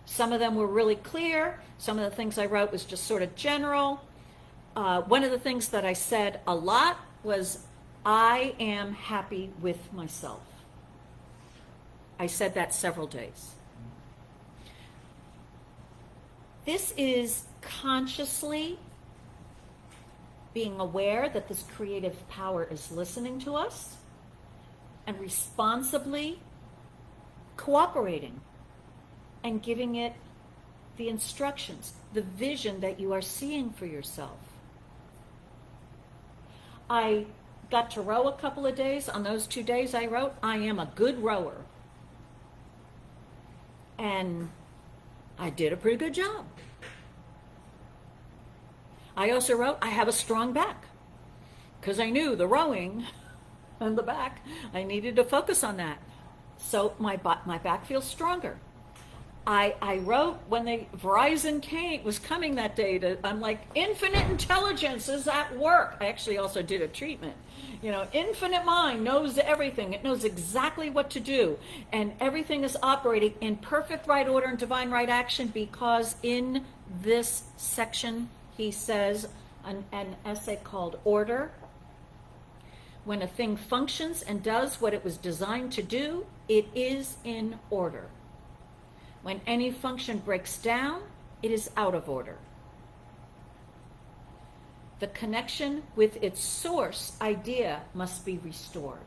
Some of them were really clear. Some of the things I wrote was just sort of general. One of the things that I said a lot was, I am happy with myself. I said that several days. This is consciously being aware that this creative power is listening to us and responsibly cooperating and giving it the instructions, the vision that you are seeing for yourself. I got to row a couple of days. On those 2 days I wrote, I am a good rower. And I did a pretty good job. I also wrote, I have a strong back, because I knew the rowing and the back, I needed to focus on that. So my back feels stronger. I wrote when Verizon was coming that day, I'm like, infinite intelligence is at work. I actually also did a treatment. Infinite mind knows everything. It knows exactly what to do. And everything is operating in perfect right order and divine right action, because in this section, he says, an essay called Order. When a thing functions and does what it was designed to do, it is in order. When any function breaks down, it is out of order. The connection with its source idea must be restored.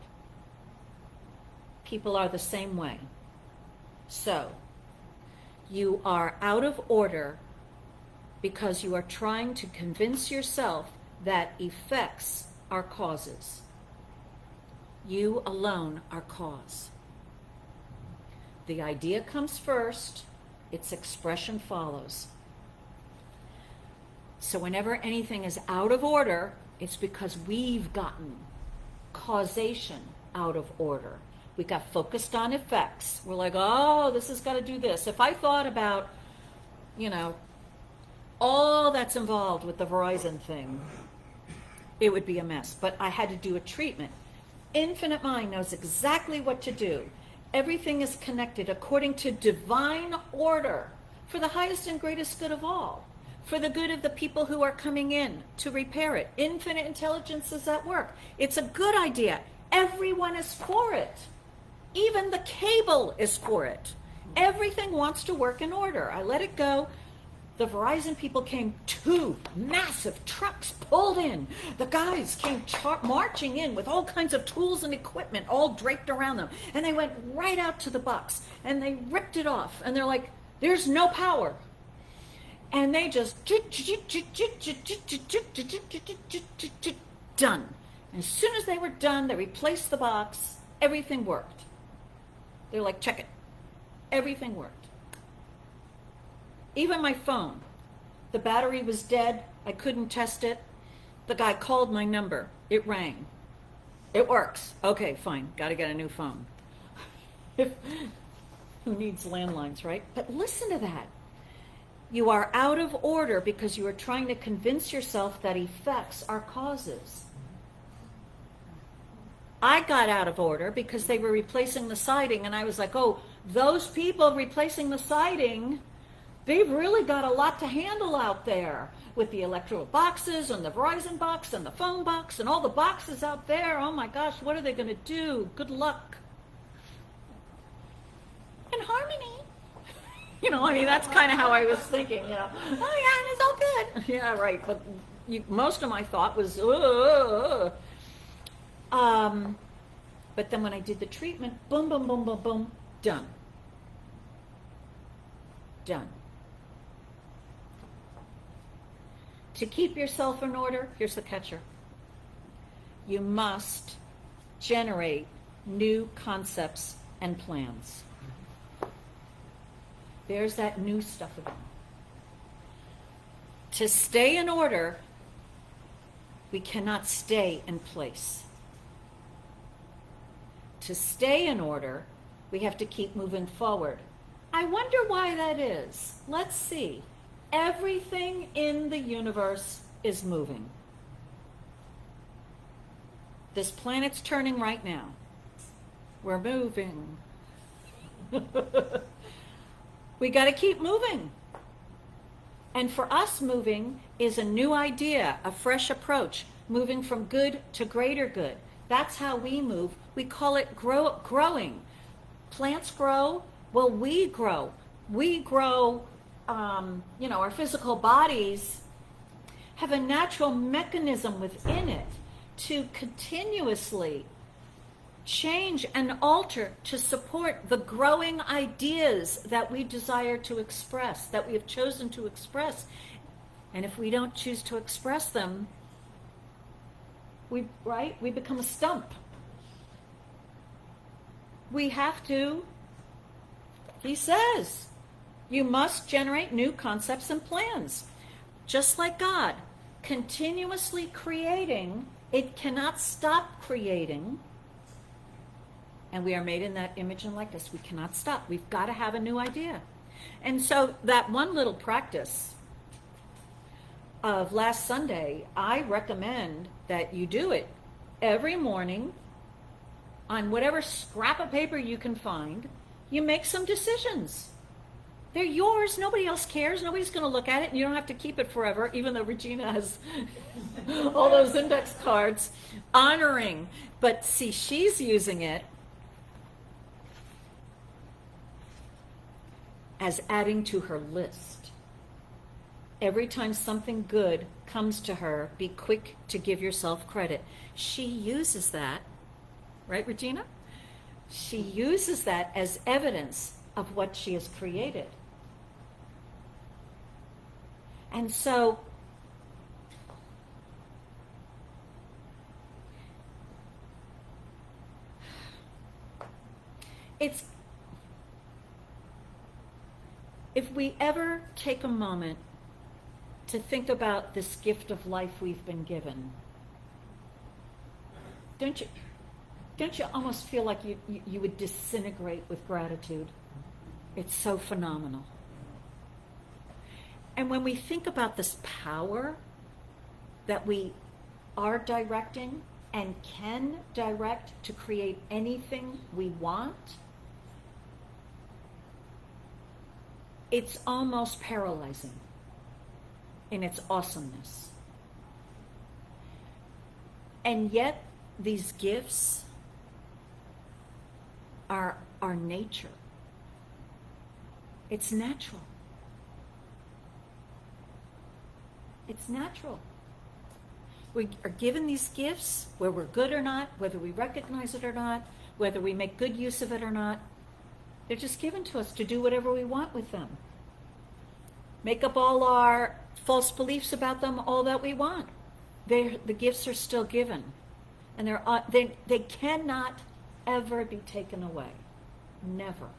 People are the same way. So, you are out of order because you are trying to convince yourself that effects are causes. You alone are cause. The idea comes first, its expression follows. So whenever anything is out of order, it's because we've gotten causation out of order. We got focused on effects. We're like, oh, this has got to do this. If I thought about, all that's involved with the Verizon thing, it would be a mess. But I had to do a treatment. Infinite mind knows exactly what to do. Everything is connected according to divine order for the highest and greatest good of all, for the good of the people who are coming in to repair it. Infinite intelligence is at work. It's a good idea. Everyone is for it. Even the cable is for it. Everything wants to work in order. I let it go. The Verizon people came, 2 massive trucks pulled in. The guys came marching in with all kinds of tools and equipment all draped around them. And they went right out to the box and they ripped it off. And they're like, there's no power. And they just done. And as soon as they were done, they replaced the box. Everything worked. They're like, check it. Everything worked. Even my phone, the battery was dead. I couldn't test it. The guy called my number. It rang. It works. Okay, fine. Got to get a new phone. Who needs landlines, right? But listen to that. You are out of order because you are trying to convince yourself that effects are causes. I got out of order because they were replacing the siding, and I was like, oh, those people replacing the siding, they've really got a lot to handle out there with the electrical boxes and the Verizon box and the phone box and all the boxes out there. Oh my gosh, what are they going to do? Good luck. And harmony. I mean, that's kind of how I was thinking, oh yeah, and it's all good. Yeah, right. But most of my thought was, but then when I did the treatment, boom, boom, boom, boom, boom, done. Done. To keep yourself in order, here's the catcher. You must generate new concepts and plans. There's that new stuff again. To stay in order, we cannot stay in place. To stay in order, we have to keep moving forward. I wonder why that is. Let's see. Everything in the universe is moving. This planet's turning right now. We're moving. We got to keep moving. And for us, moving is a new idea, a fresh approach, moving from good to greater good. That's how we move. We call it growing. Plants grow. Well, we grow. We grow, our physical bodies have a natural mechanism within it to continuously change and alter to support the growing ideas that we desire to express, that we have chosen to express. And if we don't choose to express them, we become a stump. We have to, he says, you must generate new concepts and plans. Just like God, continuously creating, it cannot stop creating. And we are made in that image and likeness. We cannot stop. We've got to have a new idea. And so that one little practice of last Sunday, I recommend that you do it every morning on whatever scrap of paper you can find. You make some decisions. They're yours. Nobody else cares. Nobody's going to look at it, and you don't have to keep it forever, even though Regina has all those index cards. Honoring. But see, she's using it as adding to her list. Every time something good comes to her, be quick to give yourself credit. She uses that, right, Regina? She uses that as evidence of what she has created. And so, if we ever take a moment to think about this gift of life we've been given, don't you almost feel like you would disintegrate with gratitude? It's so phenomenal. And when we think about this power that we are directing and can direct to create anything we want, it's almost paralyzing in its awesomeness. And yet, these gifts are our nature. It's natural. It's natural. We are given these gifts, whether we're good or not, whether we recognize it or not, whether we make good use of it or not. They're just given to us to do whatever we want with them. Make up all our false beliefs about them, all that we want. The gifts are still given. And they cannot ever be taken away. Never.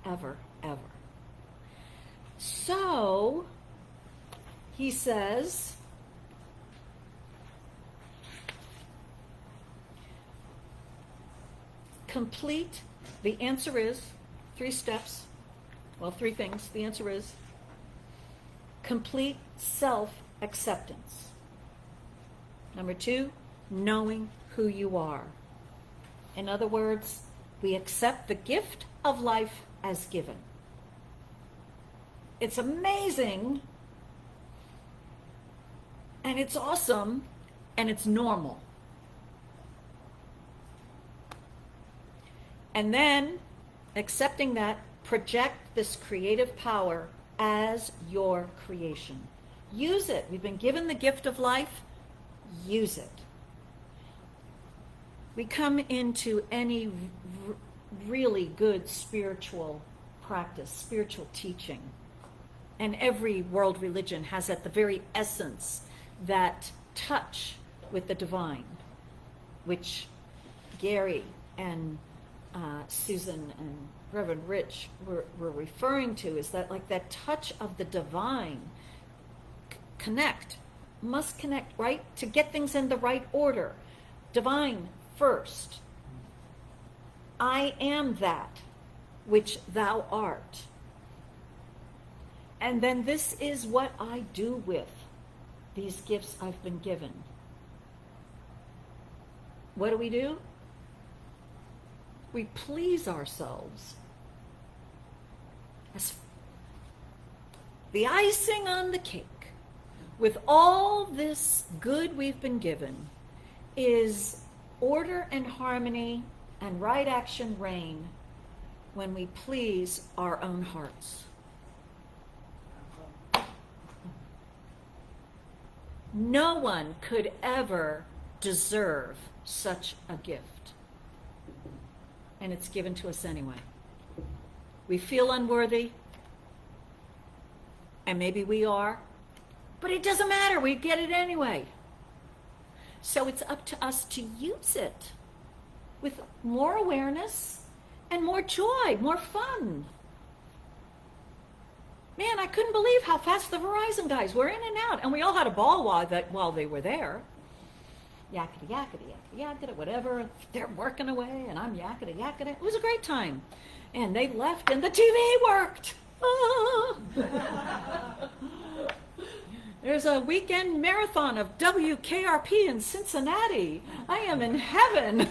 Ever, ever. So, he says, complete, the answer is 3 steps, well, 3 things. The answer is complete self-acceptance. Number 2, knowing who you are. In other words, we accept the gift of life as given. It's amazing, and it's awesome, and it's normal. And then, accepting that, project this creative power as your creation. Use it. We've been given the gift of life. Use it. We come into any really good spiritual practice, spiritual teaching, and every world religion has at the very essence that touch with the divine, which Gary and Susan and Reverend Rich were referring to, is that like that touch of the divine. Must connect, right? To get things in the right order. Divine first. I am that which thou art. And then this is what I do with these gifts I've been given. What do? We please ourselves. As the icing on the cake, with all this good we've been given, is order and harmony and right action reign when we please our own hearts. No one could ever deserve such a gift. And it's given to us anyway. We feel unworthy, and maybe we are, but it doesn't matter, we get it anyway. So it's up to us to use it with more awareness and more joy, more fun. Man, I couldn't believe how fast the Verizon guys were in and out, and we all had a ball while they were there. Yakety, yakety, yakety, yakety, whatever. They're working away, and I'm yakety, yakety. It was a great time. And they left, and the TV worked. Ah. There's a weekend marathon of WKRP in Cincinnati. I am in heaven.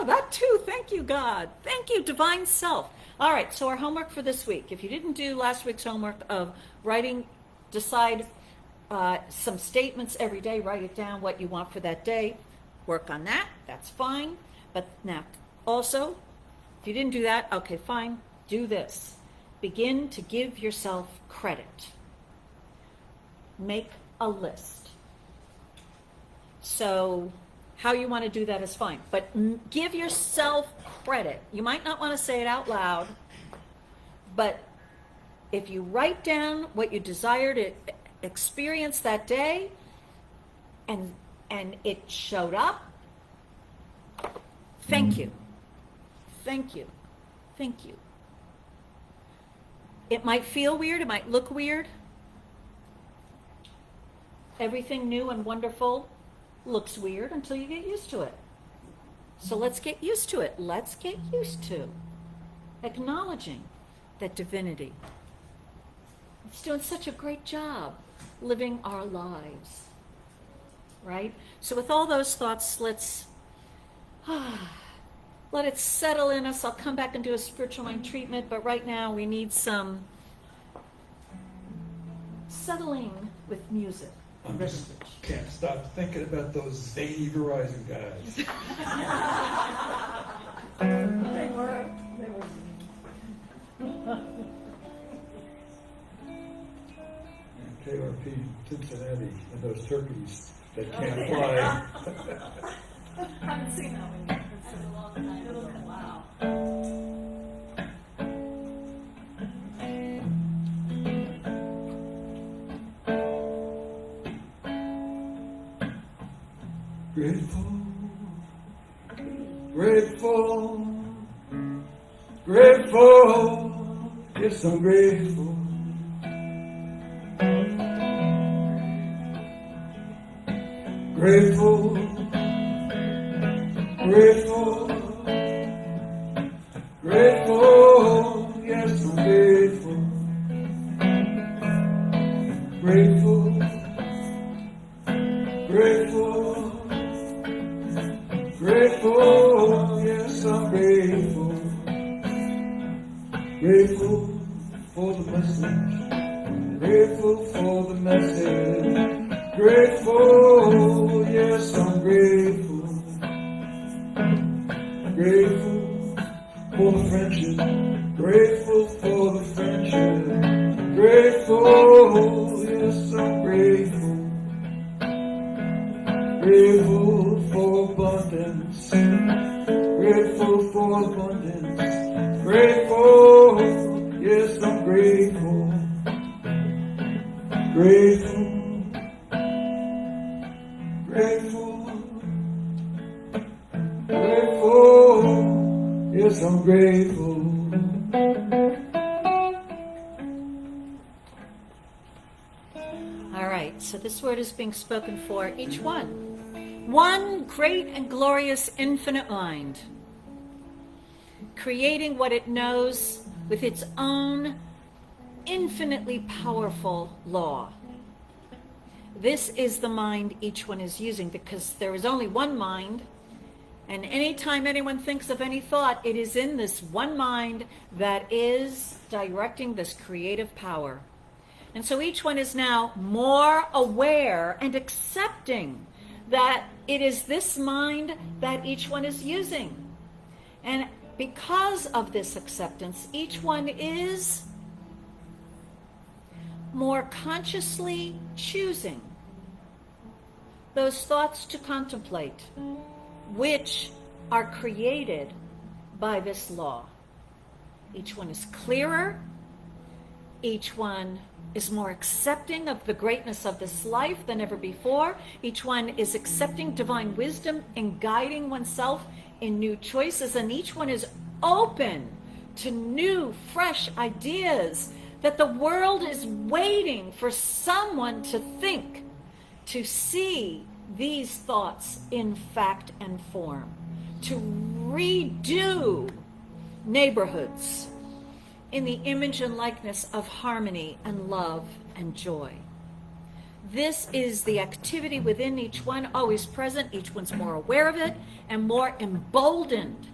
That too, thank you, God. Thank you, divine self. All right, so our homework for this week. If you didn't do last week's homework of writing, decide some statements every day, write it down, what you want for that day. Work on that, that's fine. But now, also, if you didn't do that, okay, fine, do this. Begin to give yourself credit. Make a list. So how you want to do that is fine, but give yourself credit. You might not want to say it out loud, but if you write down what you desire to experience that day, and it showed up, thank you. Thank you. Thank you. It might feel weird, it might look weird. Everything new and wonderful looks weird until you get used to it. So let's get used to it. Let's get used to acknowledging that divinity. It's doing such a great job living our lives, right? So with all those thoughts, let's let it settle in us. I'll come back and do a spiritual mind treatment, but right now we need some settling with music. I just can't stop thinking about those zany Verizon guys. They were. And KRP Cincinnati and those turkeys that can't fly. I haven't seen that one yet. It's been a long time. Wow. Grateful, grateful, grateful, yes I'm grateful. Grateful, grateful, grateful, yes, I'm grateful. Grateful, grateful, grateful, yes, I'm grateful. Grateful for the message, grateful for the message. Grateful, yes, I'm grateful. Grateful for the friendship, grateful for the friendship. Grateful, yes, I'm grateful. Grateful for abundance, grateful for abundance. Grateful, yes, I'm grateful. Grateful. Grateful, grateful, yes, I'm grateful. All right, so this word is being spoken for each one. One great and glorious infinite mind, creating what it knows with its own infinitely powerful law. This is the mind each one is using, because there is only one mind, and anytime anyone thinks of any thought, it is in this one mind that is directing this creative power. And so each one is now more aware and accepting that it is this mind that each one is using. And because of this acceptance, each one is more consciously choosing those thoughts to contemplate, which are created by this law. Each one is clearer. Each one is more accepting of the greatness of this life than ever before. Each one is accepting divine wisdom and guiding oneself in new choices. And each one is open to new, fresh ideas, that the world is waiting for someone to think, to see these thoughts in fact and form, to redo neighborhoods in the image and likeness of harmony and love and joy. This is the activity within each one, always present. Each one's more aware of it and more emboldened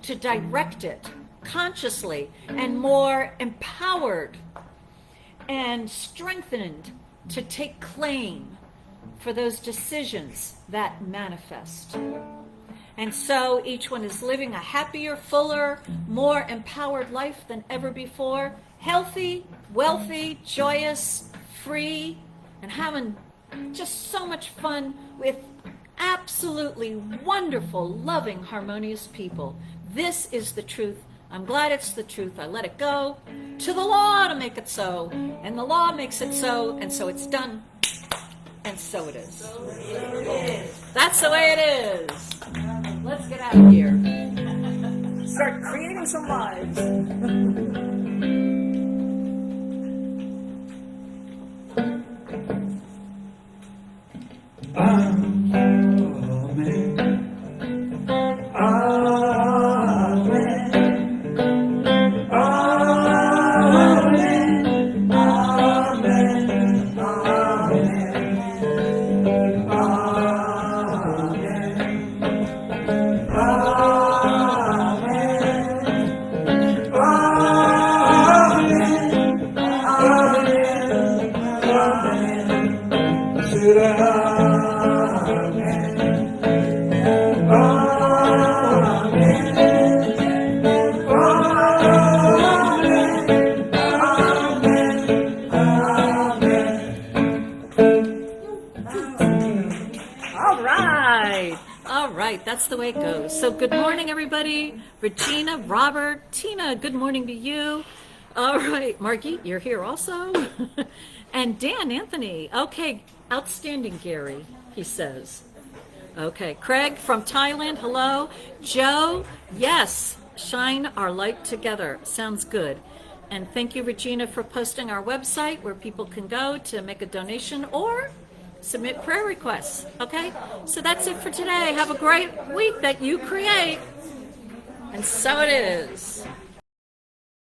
to direct it consciously, and more empowered and strengthened to take claim for those decisions that manifest. And so each one is living a happier, fuller, more empowered life than ever before, healthy, wealthy, joyous, free, and having just so much fun with absolutely wonderful, loving, harmonious people. This is the truth. I'm glad it's the truth. I let it go to the law to make it so, and the law makes it so, and so it's done, and so it is. That's the way it is. Let's get out of here. Start creating some lives. That's the way it goes. So good morning, everybody. Regina, Robert, Tina, good morning to you. All right, Margie, you're here also. And Dan, Anthony. Okay, outstanding, Gary, he says. Okay, Craig from Thailand, hello. Joe, yes, shine our light together. Sounds good. And thank you, Regina, for posting our website where people can go to make a donation or submit prayer requests. Okay? So that's it for today. Have a great week that you create. And so it is.